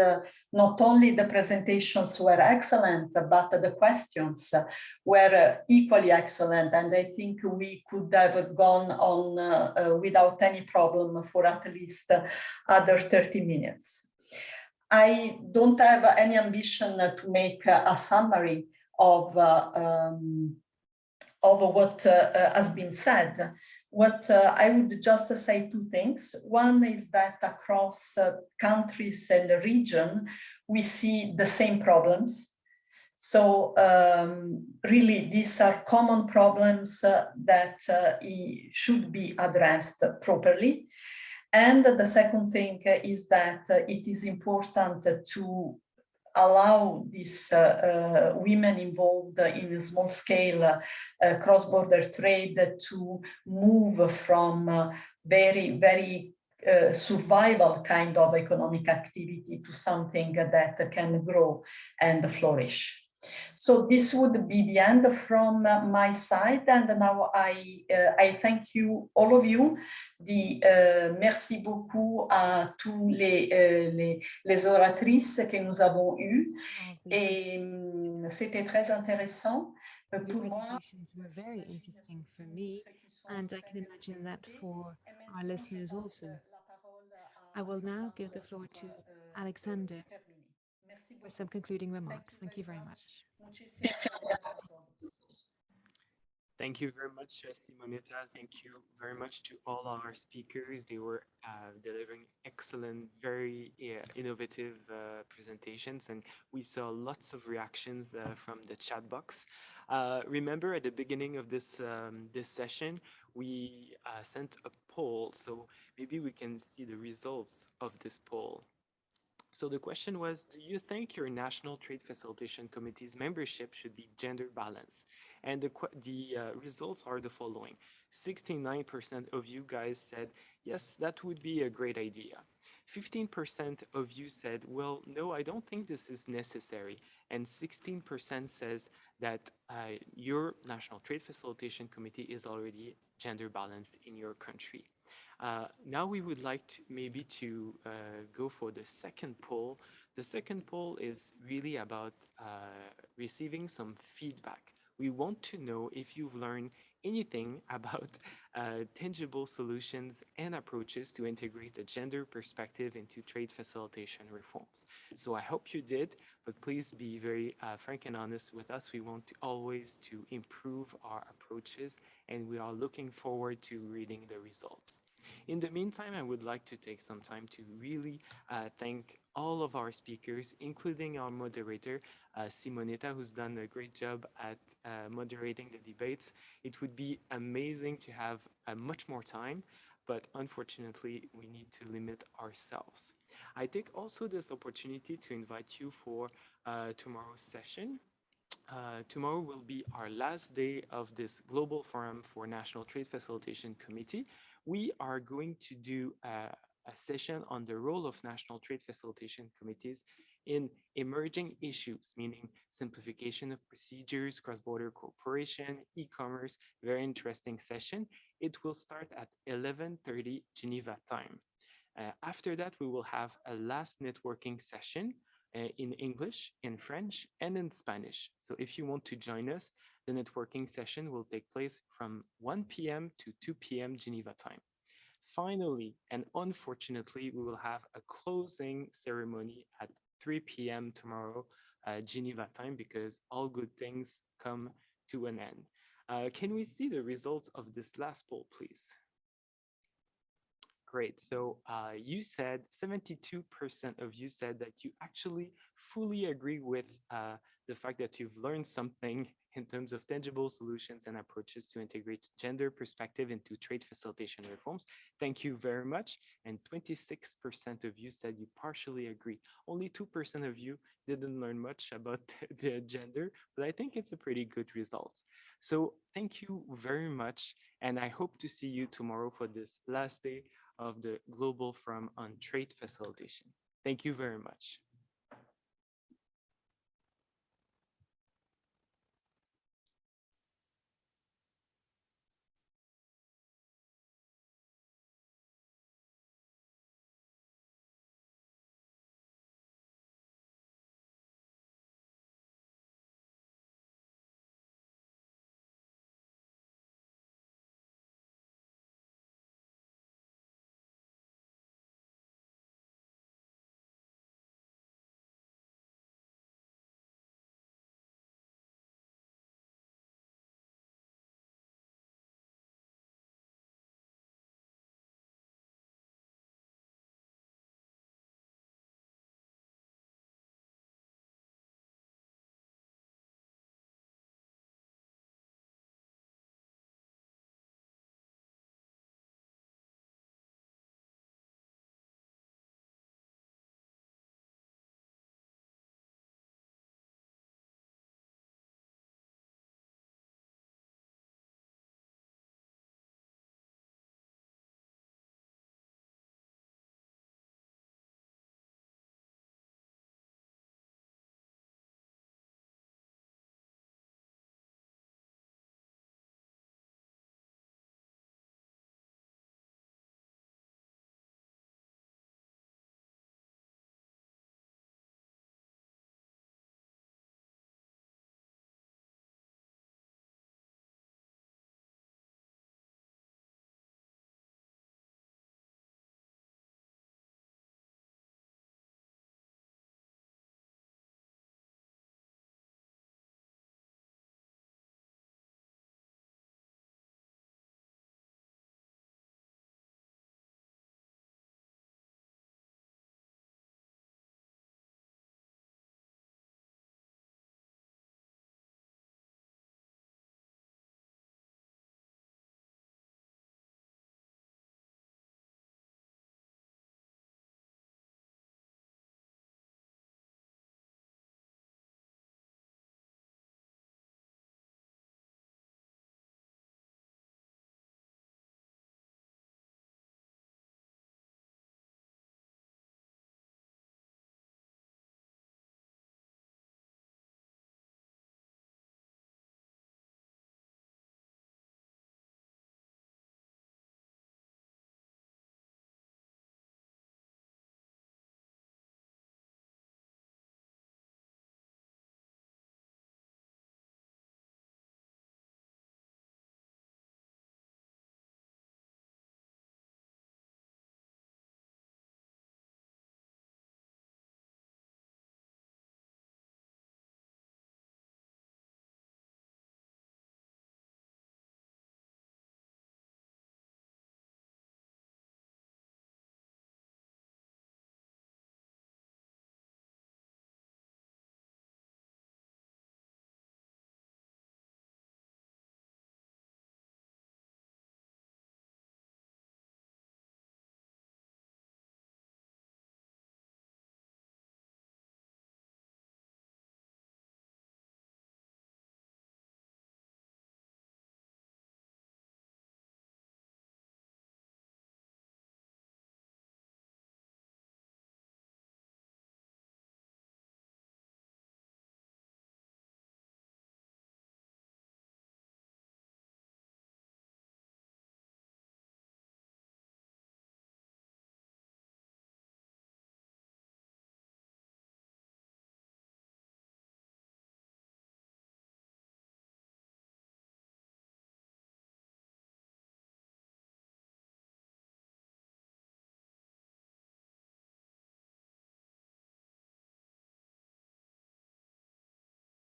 not only the presentations were excellent, but the questions were equally excellent. And I think we could have gone on without any problem for at least other 30 minutes. I don't have any ambition to make a summary of what has been said. What I would just say two things. One is that across countries and the region, we see the same problems. So really, these are common problems that should be addressed properly. And the second thing is that it is important to allow these women involved in small-scale cross-border trade to move from very, very survival kind of economic activity to something that can grow and flourish. So this would be the end from my side, and now I thank you, all of you. Merci beaucoup à tous les oratrices que nous avons eues, et c'était très intéressant pour moi. Were very interesting for me, and I can imagine that for our listeners also. I will now give the floor to Alexander for some concluding remarks. Thank you very much. Thank you very much, Simonetta. Thank you very much to all our speakers. They were delivering excellent, very innovative presentations, and we saw lots of reactions from the chat box. Remember, at the beginning of this session, we sent a poll, so maybe we can see the results of this poll. So the question was, do you think your National Trade Facilitation Committee's membership should be gender balanced? And the results are the following. 69% of you guys said, yes, that would be a great idea. 15% of you said, well, no, I don't think this is necessary. And 16% says that your National Trade Facilitation Committee is already gender balanced in your country. Now we would like to maybe to go for the second poll. The second poll is really about receiving some feedback. We want to know if you've learned anything about tangible solutions and approaches to integrate a gender perspective into trade facilitation reforms. So I hope you did, but please be very frank and honest with us. We want to always to improve our approaches, and we are looking forward to reading the results. In the meantime, I would like to take some time to really thank all of our speakers, including our moderator, Simonetta, who's done a great job at moderating the debates. It would be amazing to have much more time, but unfortunately, we need to limit ourselves. I take also this opportunity to invite you for tomorrow's session. Tomorrow will be our last day of this Global Forum for National Trade Facilitation Committee. We are going to do a session on the role of National Trade Facilitation Committees in emerging issues, meaning simplification of procedures, cross-border cooperation, e-commerce, very interesting session. It will start at 11:30 Geneva time. After that, we will have a last networking session in English, in French, and in Spanish. So if you want to join us, the networking session will take place from 1 p.m. to 2 p.m. Geneva time. Finally, and unfortunately, we will have a closing ceremony at 3 p.m. tomorrow, Geneva time, because all good things come to an end. Can we see the results of this last poll, please? Great. So you said 72% of you said that you actually fully agree with the fact that you've learned something in terms of tangible solutions and approaches to integrate gender perspective into trade facilitation reforms. Thank you very much. And 26% of you said you partially agree. Only 2% of you didn't learn much about the gender, but I think it's a pretty good result. So thank you very much. And I hope to see you tomorrow for this last day of the Global Forum on Trade Facilitation. Thank you very much.